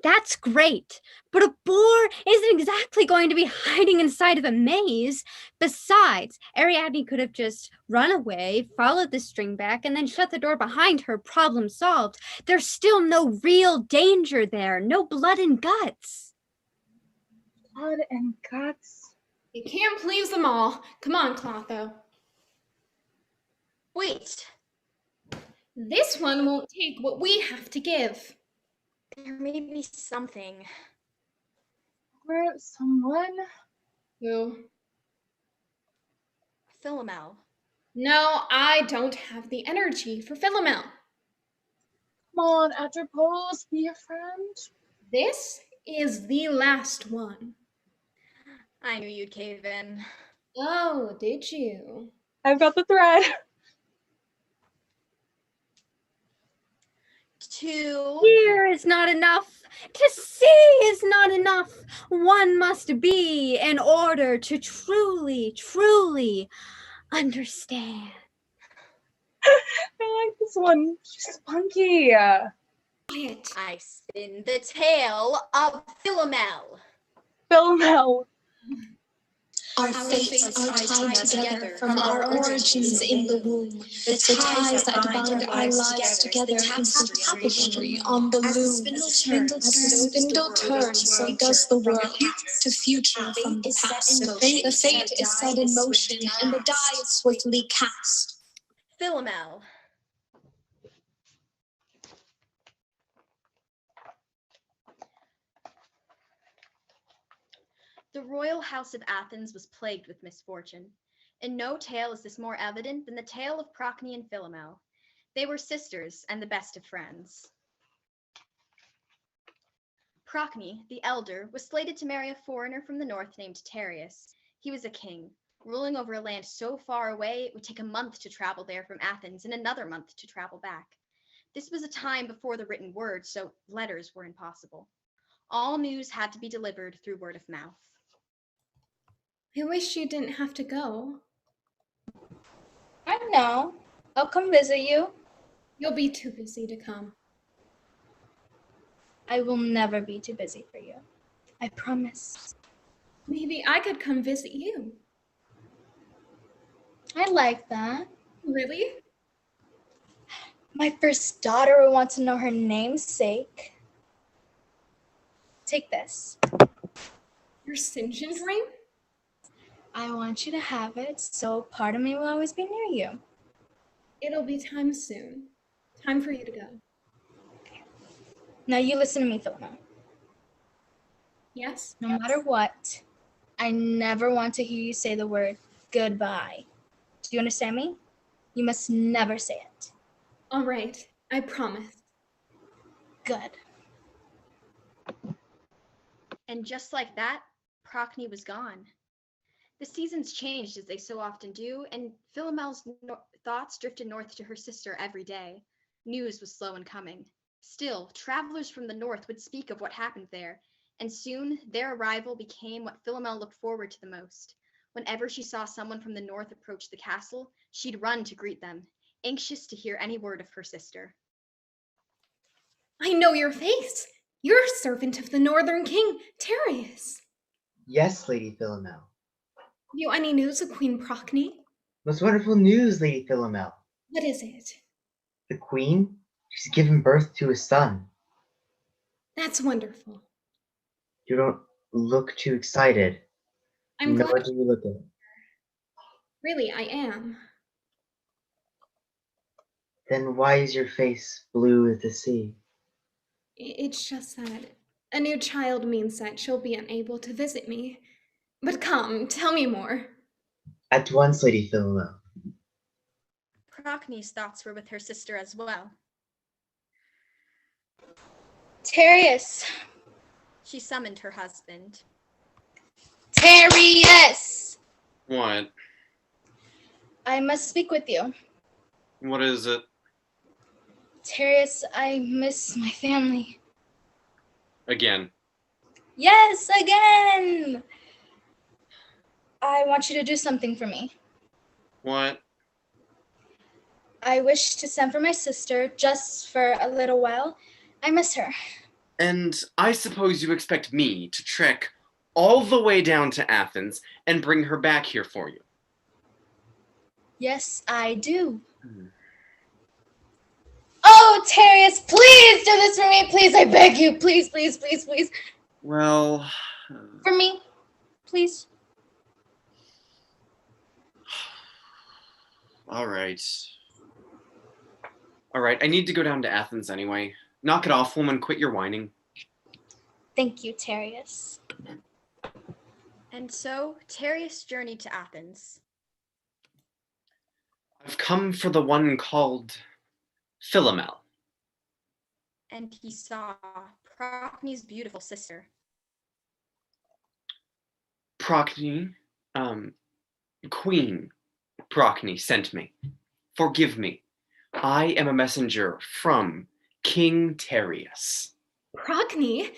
that's great, but a boar isn't exactly going to be hiding inside of a maze. Besides, Ariadne could have just run away, followed the string back, and then shut the door behind her. Problem solved. There's still no real danger there. No blood and guts. Blood and guts. You can't please them all. Come on, Clotho. Wait, This one won't take what we have to give. there may be something. Or someone? Who? Philomel. No, I don't have the energy for Philomel. Come on, Atropos, be a friend. This is the last one. I knew you'd cave in. Oh, did you? I've got the thread. To Hear is not enough. To see is not enough. One must be in order to truly, truly understand. I like this one. She's spunky. Quiet. I spin the tale of Philomel. Philomel. Our fates are tied together from our origins in the womb. The ties that bind our lives together is the tapestry on the loom. As the spindle turns, so does the world to future from the past. The fate is set in motion, and the die is swiftly cast. Philomel. The royal house of Athens was plagued with misfortune. In no tale is this more evident than the tale of Procne and Philomel. They were sisters and the best of friends. Procne, the elder, was slated to marry a foreigner from the north named Tereus. He was a king, ruling over a land so far away it would take a month to travel there from Athens and another month to travel back. This was a time before the written word, so letters were impossible. All news had to be delivered through word of mouth. I wish you didn't have to go. I know. I'll come visit you. You'll be too busy to come. I will never be too busy for you. I promise. Maybe I could come visit you. I like that. Really? My first daughter will want to know her namesake. Take this. Your St. John's ring? I want you to have it, so part of me will always be near you. It'll be time soon. Time for you to go. Now you listen to me, Philomel. Yes? No matter what, I never want to hear you say the word goodbye. Do you understand me? You must never say it. All right, I promise. Good. And just like that, Procne was gone. The seasons changed as they so often do, and Philomel's thoughts drifted north to her sister every day. News was slow in coming. Still, travelers from the north would speak of what happened there, and soon their arrival became what Philomel looked forward to the most. Whenever she saw someone from the north approach the castle, she'd run to greet them, anxious to hear any word of her sister. I know your face. You're a servant of the northern king, Tereus. Yes, Lady Philomel. You any news of Queen Procne? Most wonderful news, Lady Philomel. What is it? The Queen? She's given birth to a son. That's wonderful. You don't look too excited. I'm Nor glad. do you look it. Really, I am. Then why is your face blue as the sea? It's just that a new child means that she'll be unable to visit me. But come, tell me more. At once, Lady Philomel. Procne's thoughts were with her sister as well. Tereus. She summoned her husband. Tereus! What? I must speak with you. What is it? Tereus, I miss my family. Again. Yes, again! I want you to do something for me. What? I wish to send for my sister just for a little while. I miss her. And I suppose you expect me to trek all the way down to Athens and bring her back here for you? Yes, I do. Oh, Tereus, please do this for me. Please, I beg you. Please, please, please, please. Well, For me, please. All right. All right, I need to go down to Athens anyway. Knock it off, woman. Quit your whining. Thank you, Terius. And so Tereus journeyed to Athens. I've come for the one called Philomel. And he saw Procne's beautiful sister. Procne, Queen Procne sent me. Forgive me. I am a messenger from King Tereus. Procne?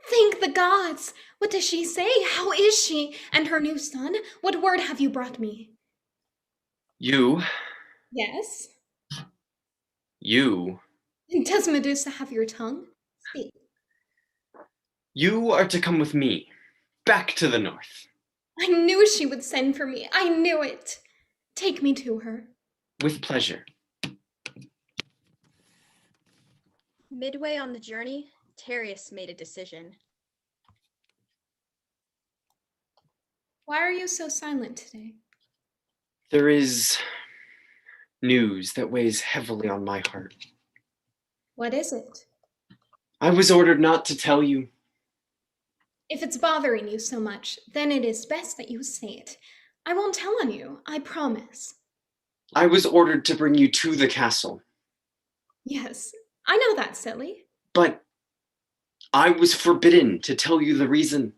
Thank the gods! What does she say? How is she? And her new son? What word have you brought me? You, Yes? Does Medusa have your tongue? Speak. You are to come with me, back to the north. I knew she would send for me. I knew it. Take me to her. With pleasure. Midway on the journey, Tereus made a decision. Why are you so silent today? There is news that weighs heavily on my heart. What is it? I was ordered not to tell you. If it's bothering you so much, then it is best that you say it. I won't tell on you, I promise. I was ordered to bring you to the castle. Yes, I know that, silly. But I was forbidden to tell you the reason.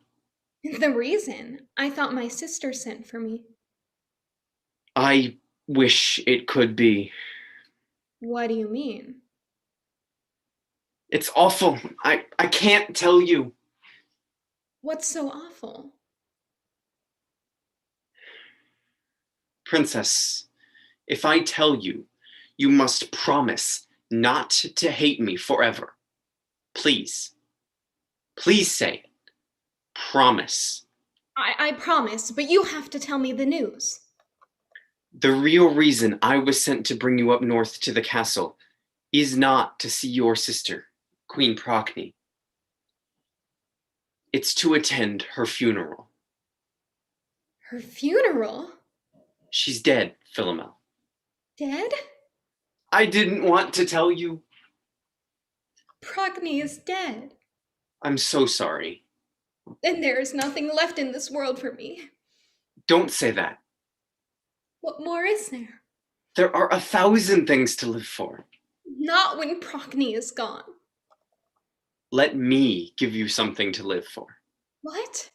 The reason? I thought my sister sent for me. I wish it could be. What do you mean? It's awful. I can't tell you. What's so awful? Princess, if I tell you, you must promise not to hate me forever. Please. Please say it. Promise. I promise, but you have to tell me the news. The real reason I was sent to bring you up north to the castle is not to see your sister, Queen Procne. It's to attend her funeral. Her funeral? She's dead, Philomel. Dead? I didn't want to tell you. Procne is dead. I'm so sorry. Then there is nothing left in this world for me. Don't say that. What more is there? There are 1,000 things to live for. Not when Procne is gone. Let me give you something to live for. What?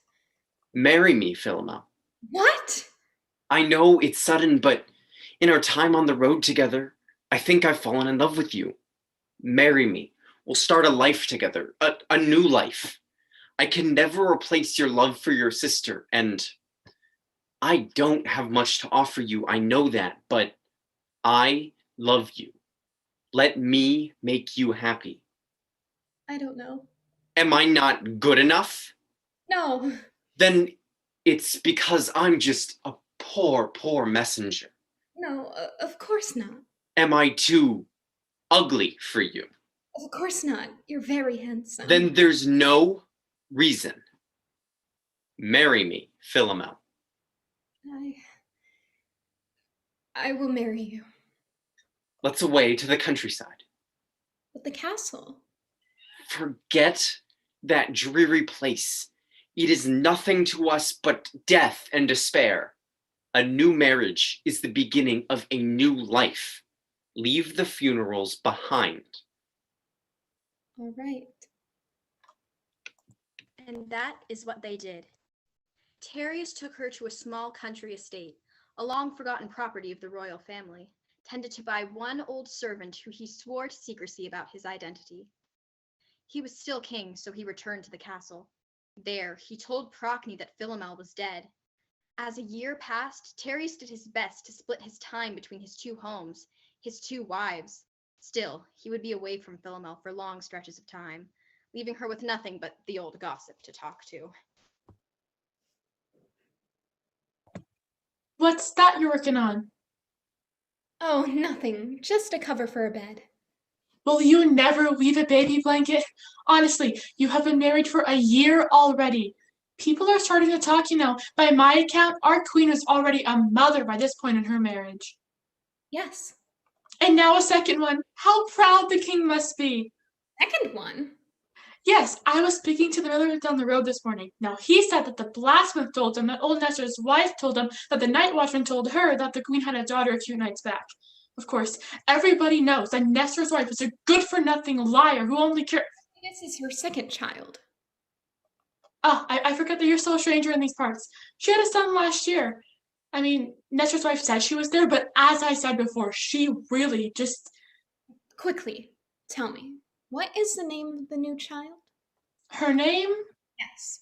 Marry me, Philomel. What? I know it's sudden, but in our time on the road together, I think I've fallen in love with you. Marry me. We'll start a life together, a new life. I can never replace your love for your sister, and I don't have much to offer you, I know that, but I love you. Let me make you happy. I don't know. Am I not good enough? No. Then it's because I'm just a poor messenger. No, of course not. Am I too ugly for you? Of course not. You're very handsome. Then there's no reason. Marry me, Philomel. I will marry you. Let's away to the countryside. But the castle? Forget that dreary place. It is nothing to us but death and despair. A new marriage is the beginning of a new life. Leave the funerals behind. All right. And that is what they did. Tereus took her to a small country estate, a long-forgotten property of the royal family, tended to by one old servant who he swore to secrecy about his identity. He was still king, so he returned to the castle. There, he told Procne that Philomel was dead. As a year passed, Tereus did his best to split his time between his two homes, his two wives. Still, he would be away from Philomel for long stretches of time, leaving her with nothing but the old gossip to talk to. What's that you're working on? Oh, nothing. Just a cover for a bed. Will you never weave a baby blanket? Honestly, you have been married for a year already. People are starting to talk, you know. By my account, our queen was already a mother by this point in her marriage. Yes. And now a second one. How proud the king must be. Second one? Yes, I was speaking to the miller down the road this morning. Now he said that the blacksmith told him that old Nestor's wife told him that the night watchman told her that the queen had a daughter a few nights back. Of course, everybody knows that Nestor's wife is a good-for-nothing liar who only cares. This is her second child. Ah, I forgot that you're still a stranger in these parts. She had a son last year. I mean, Nestor's wife said she was there, but as I said before, she really just... Quickly, tell me, what is the name of the new child? Her name? Yes.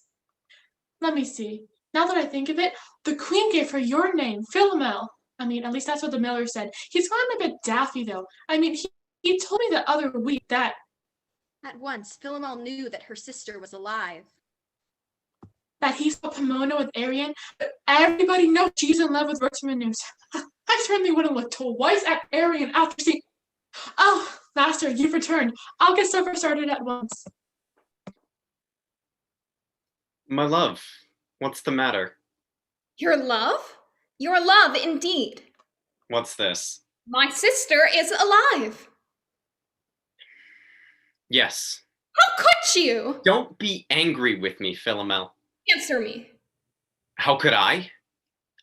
Let me see. Now that I think of it, the queen gave her your name, Philomel. I mean, at least that's what the miller said. He's gotten a bit daffy, though. I mean, he told me the other week that... At once, Philomel knew that her sister was alive. That he saw Pomona with Arian, but everybody knows she's in love with Rosamund. I certainly wouldn't look twice at Arian after seeing... Oh, master, you've returned. I'll get supper started at once. My love, what's the matter? Your love? Your love, indeed. What's this? My sister is alive. Yes. How could you? Don't be angry with me, Philomel. Answer me. How could I?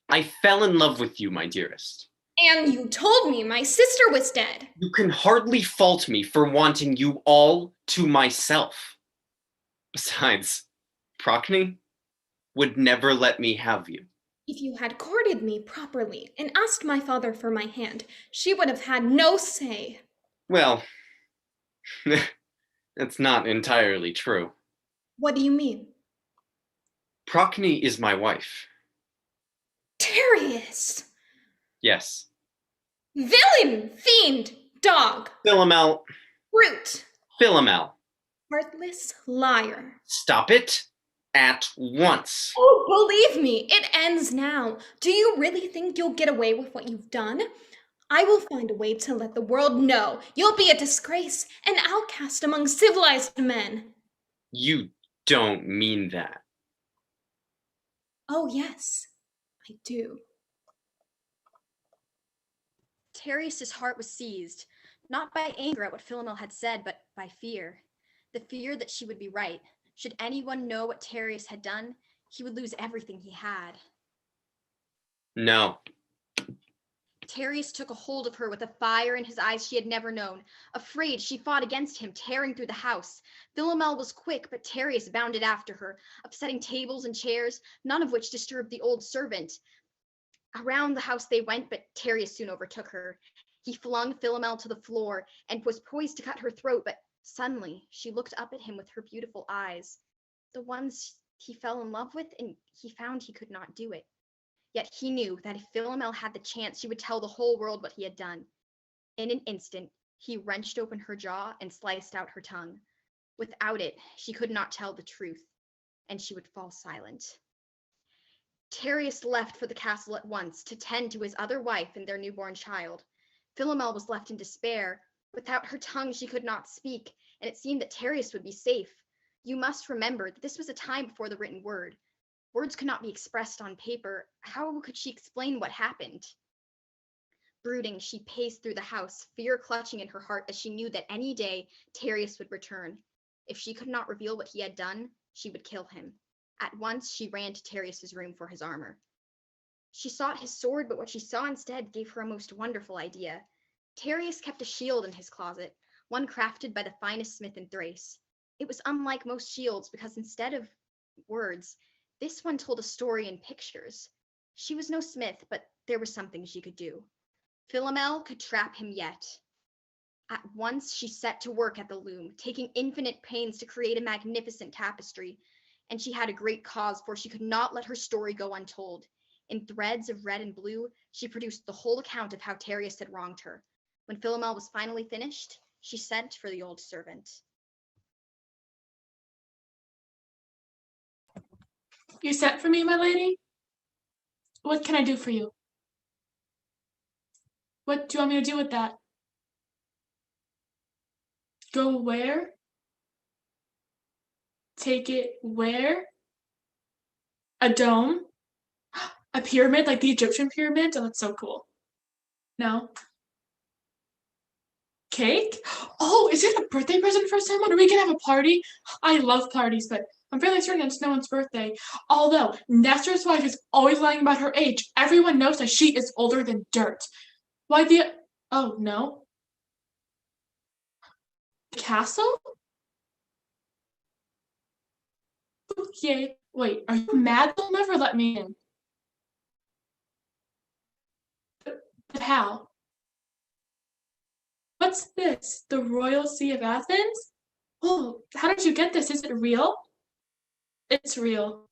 I fell in love with you, my dearest. And you told me my sister was dead. You can hardly fault me for wanting you all to myself. Besides, Procne would never let me have you. If you had courted me properly and asked my father for my hand, she would have had no say. Well, that's not entirely true. What do you mean? Procne is my wife. Darius! Yes. Villain! Fiend! Dog! Philomel. Brute! Philomel. Heartless liar. Stop it at once. Oh, believe me, it ends now. Do you really think you'll get away with what you've done? I will find a way to let the world know you'll be a disgrace, an outcast among civilized men. You don't mean that. Oh, yes, I do. Darius's heart was seized, not by anger at what Philomel had said, but by fear. The fear that she would be right. Should anyone know what Darius had done, he would lose everything he had. No. Darius took a hold of her with a fire in his eyes she had never known. Afraid, she fought against him, tearing through the house. Philomel was quick, but Darius bounded after her, upsetting tables and chairs, none of which disturbed the old servant. Around the house they went, but Darius soon overtook her. He flung Philomel to the floor and was poised to cut her throat, but suddenly she looked up at him with her beautiful eyes, the ones he fell in love with, and he found he could not do it. Yet he knew that if Philomel had the chance, she would tell the whole world what he had done. In an instant, he wrenched open her jaw and sliced out her tongue. Without it, she could not tell the truth, and she would fall silent. Darius left for the castle at once to tend to his other wife and their newborn child. Philomel was left in despair. Without her tongue, she could not speak, and it seemed that Darius would be safe. You must remember that this was a time before the written word. Words could not be expressed on paper. How could she explain what happened? Brooding, she paced through the house, fear clutching in her heart as she knew that any day Darius would return. If she could not reveal what he had done, she would kill him. At once, she ran to Darius's room for his armor. She sought his sword, but what she saw instead gave her a most wonderful idea. Darius kept a shield in his closet, one crafted by the finest smith in Thrace. It was unlike most shields because instead of words, this one told a story in pictures. She was no smith, but there was something she could do. Philomel could trap him yet. At once, she set to work at the loom, taking infinite pains to create a magnificent tapestry. And she had a great cause, for she could not let her story go untold. In threads of red and blue, she produced the whole account of how Darius had wronged her. When Philomel was finally finished, she sent for the old servant. You sent for me, my lady? What can I do for you? What do you want me to do with that? Go where? Take it where? A dome? A pyramid, like the Egyptian pyramid? Oh, that's so cool. No? Cake? Oh, is it a birthday present for someone? Are we gonna have a party? I love parties, but I'm fairly certain it's no one's birthday. Although Nestor's wife is always lying about her age. Everyone knows that she is older than dirt. Why the... Oh, no? The castle? Okay. Wait, are you mad they'll never let me in? But how? What's this? The Royal See of Athens? Oh, how did you get this? Is it real? It's real.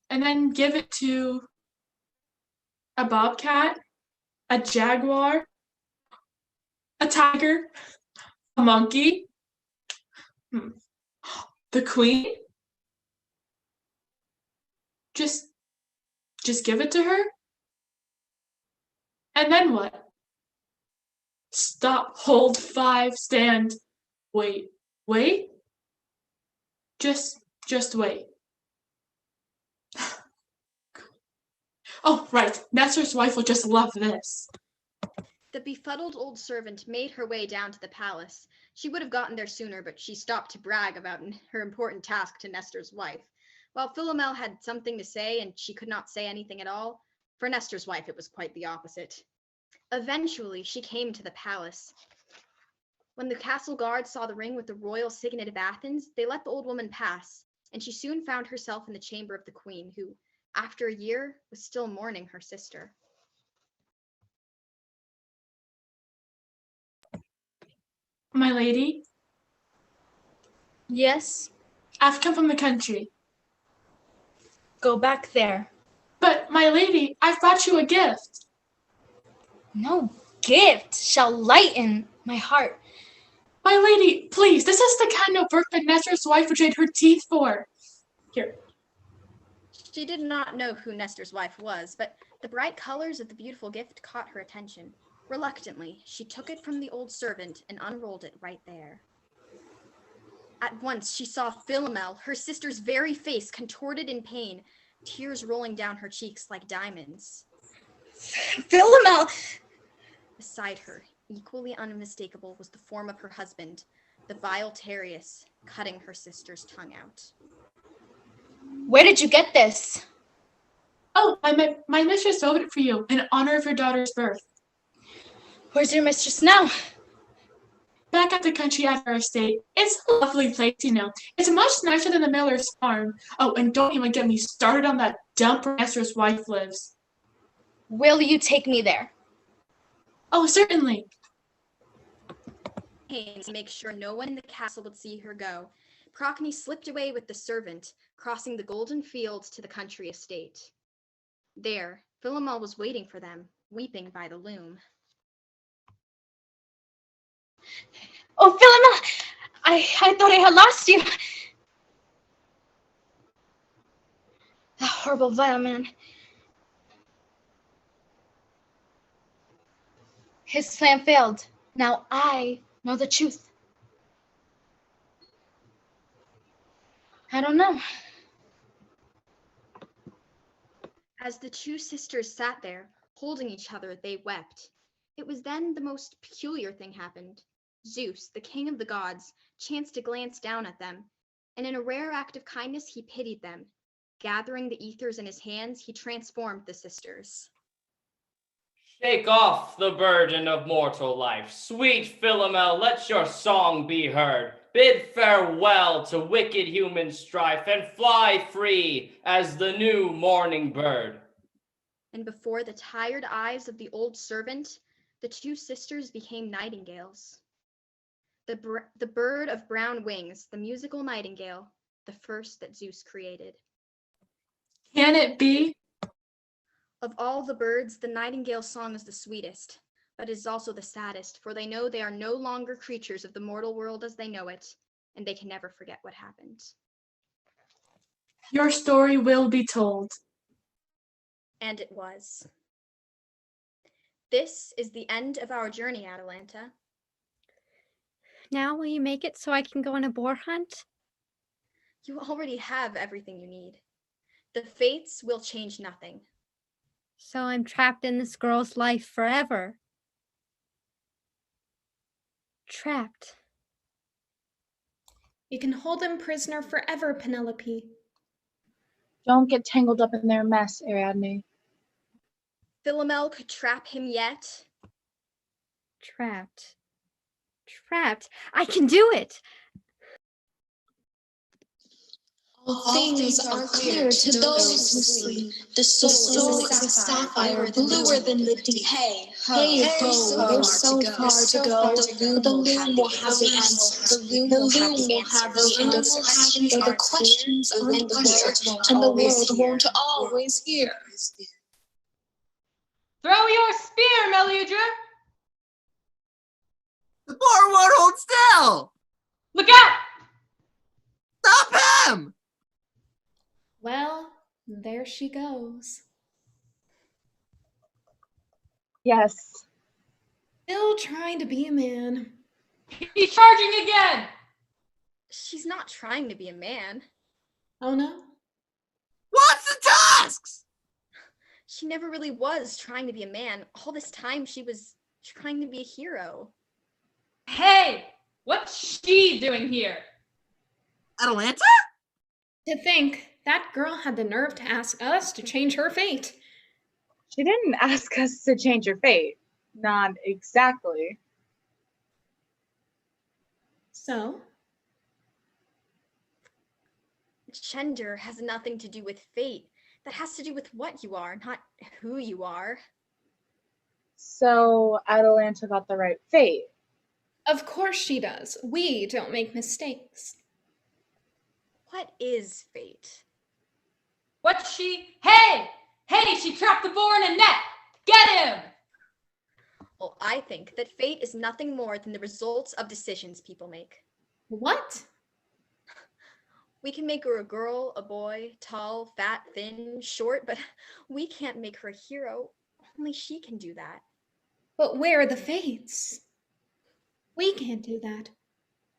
And then give it to a bobcat, a jaguar, a tiger, a monkey, the queen. Just give it to her? And then what? Stop, hold, 5, stand, wait. Just wait. Oh, right, Nestor's wife will just love this. The befuddled old servant made her way down to the palace. She would have gotten there sooner, but she stopped to brag about her important task to Nestor's wife. While Philomel had something to say and she could not say anything at all, for Nestor's wife it was quite the opposite. Eventually, she came to the palace. When the castle guards saw the ring with the royal signet of Athens, they let the old woman pass, and she soon found herself in the chamber of the queen, who, after a year, was still mourning her sister. My lady? Yes? I've come from the country. Go back there. But, my lady, I've brought you a gift. No gift shall lighten my heart. My lady, please, this is the kind of work that Nestor's wife would trade her teeth for. Here. She did not know who Nestor's wife was, but the bright colors of the beautiful gift caught her attention. Reluctantly, she took it from the old servant and unrolled it right there. At once, she saw Philomel, her sister's very face contorted in pain, tears rolling down her cheeks like diamonds. Philomel! Beside her, equally unmistakable, was the form of her husband, the vile Tereus, cutting her sister's tongue out. Where did you get this? Oh, my mistress sold it for you in honor of your daughter's birth. Where's your mistress now? Back at the country at her estate. It's a lovely place, you know. It's much nicer than the miller's farm. Oh, and don't even get me started on that dump where Nestor's wife lives. Will you take me there? Oh, certainly. To make sure no one in the castle would see her go, Procne slipped away with the servant, crossing the golden fields to the country estate. There, Philomel was waiting for them, weeping by the loom. Oh, Philomel! I thought I had lost you. That horrible vile man. His plan failed. Now I know the truth. I don't know. As the two sisters sat there, holding each other, they wept. It was then the most peculiar thing happened. Zeus, the king of the gods, chanced to glance down at them, and in a rare act of kindness he pitied them. Gathering the ethers in his hands, he transformed the sisters. Shake off the burden of mortal life. Sweet Philomel, let your song be heard. Bid farewell to wicked human strife and fly free as the new morning bird. And before the tired eyes of the old servant, the two sisters became nightingales. The bird of brown wings, the musical nightingale, the first that Zeus created. Can it be? Of all the birds, the nightingale's song is the sweetest, but it is also the saddest, for they know they are no longer creatures of the mortal world as they know it, and they can never forget what happened. Your story will be told. And it was. This is the end of our journey, Atalanta. Now will you make it so I can go on a boar hunt? You already have everything you need. The fates will change nothing. So I'm trapped in this girl's life forever. Trapped. You can hold him prisoner forever, Penelope. Don't get tangled up in their mess, Ariadne. Philomel could trap him yet. Trapped. Trapped. I can do it! All things are clear to those who sleep. The soul is a sapphire bluer than the deep. Hey ho, we're so far to go. The loom will have the answer. The loom will have the answer. The questions aren't clear, and the world won't always hear. Throw your spear, Meliadra! The boar won't hold still! Look out! Stop him! Well, there she goes. Yes. Still trying to be a man. He's charging again! She's not trying to be a man. Oh no? What's the tasks? She never really was trying to be a man. All this time she was trying to be a hero. Hey! What's she doing here? Atalanta? To think, that girl had the nerve to ask us to change her fate. She didn't ask us to change her fate. Not exactly. So? Gender has nothing to do with fate. That has to do with what you are, not who you are. So Atalanta got the right fate. Of course she does. We don't make mistakes. What is fate? What's she? Hey! Hey, she trapped the boar in a net! Get him! Well, I think that fate is nothing more than the results of decisions people make. What? We can make her a girl, a boy, tall, fat, thin, short, but we can't make her a hero. Only she can do that. But where are the fates? We can't do that.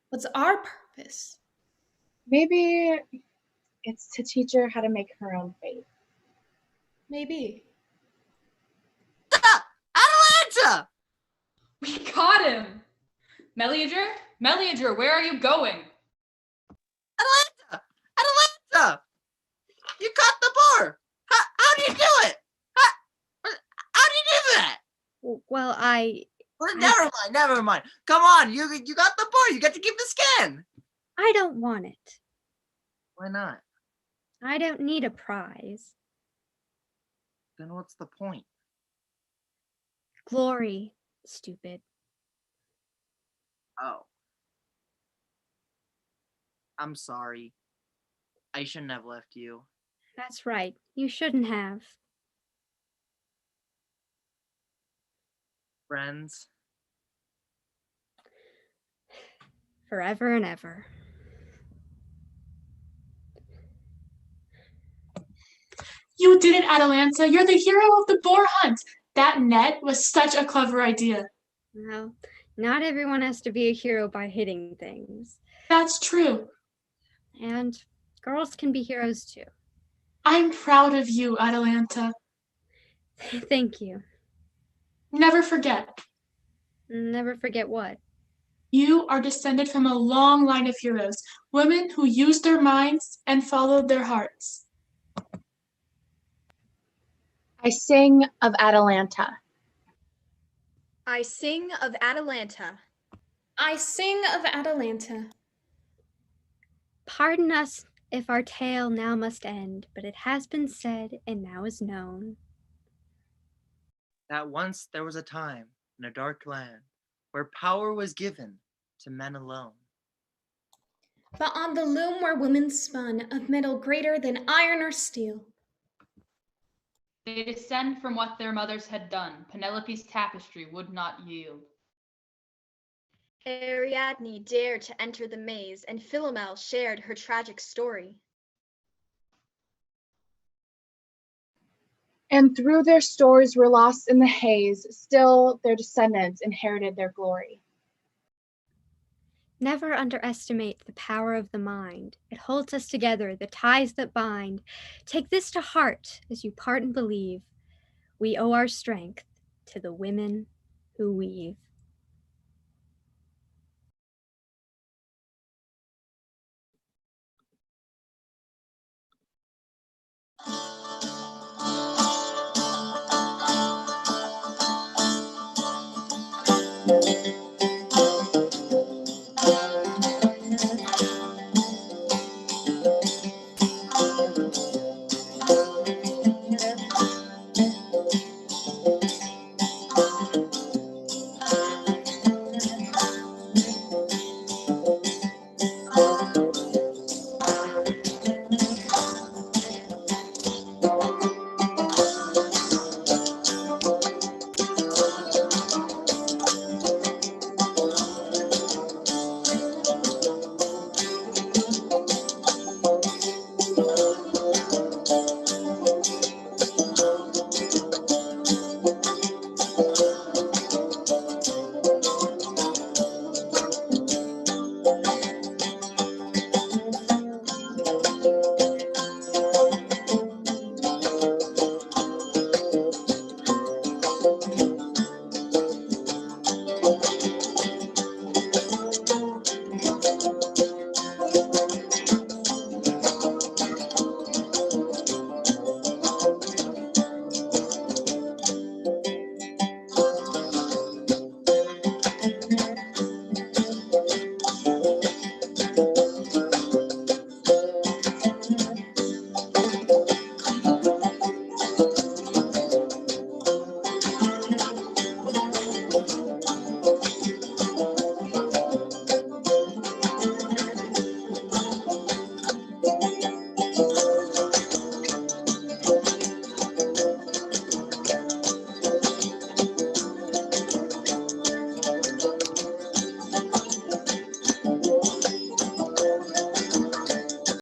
What's our purpose? Maybe it's to teach her how to make her own fate. Maybe. Atalanta! We caught him! Meliadra? Meliadra, where are you going? Atalanta! Atalanta! You caught the boar! How do you do it? How do you do that? Well, Never mind. Come on, you got the boar. You get to keep the skin. I don't want it. Why not? I don't need a prize. Then what's the point? Glory, stupid. Oh. I'm sorry. I shouldn't have left you. That's right. You shouldn't have. Friends. Forever and ever. You did it, Atalanta. You're the hero of the boar hunt. That net was such a clever idea. Well, not everyone has to be a hero by hitting things. That's true. And girls can be heroes too. I'm proud of you, Atalanta. Thank you. Never forget. Never forget what? You are descended from a long line of heroes, women who used their minds and followed their hearts. I sing of Atalanta. I sing of Atalanta. I sing of Atalanta. Pardon us if our tale now must end, but it has been said and now is known That once there was a time in a dark land where power was given to men alone. But on the loom were women spun of metal greater than iron or steel. They descend from what their mothers had done. Penelope's tapestry would not yield. Ariadne dared to enter the maze, and Philomel shared her tragic story. And through their stories were lost in the haze, still their descendants inherited their glory. Never underestimate the power of the mind. It holds us together, the ties that bind. Take this to heart as you part and believe. We owe our strength to the women who weave.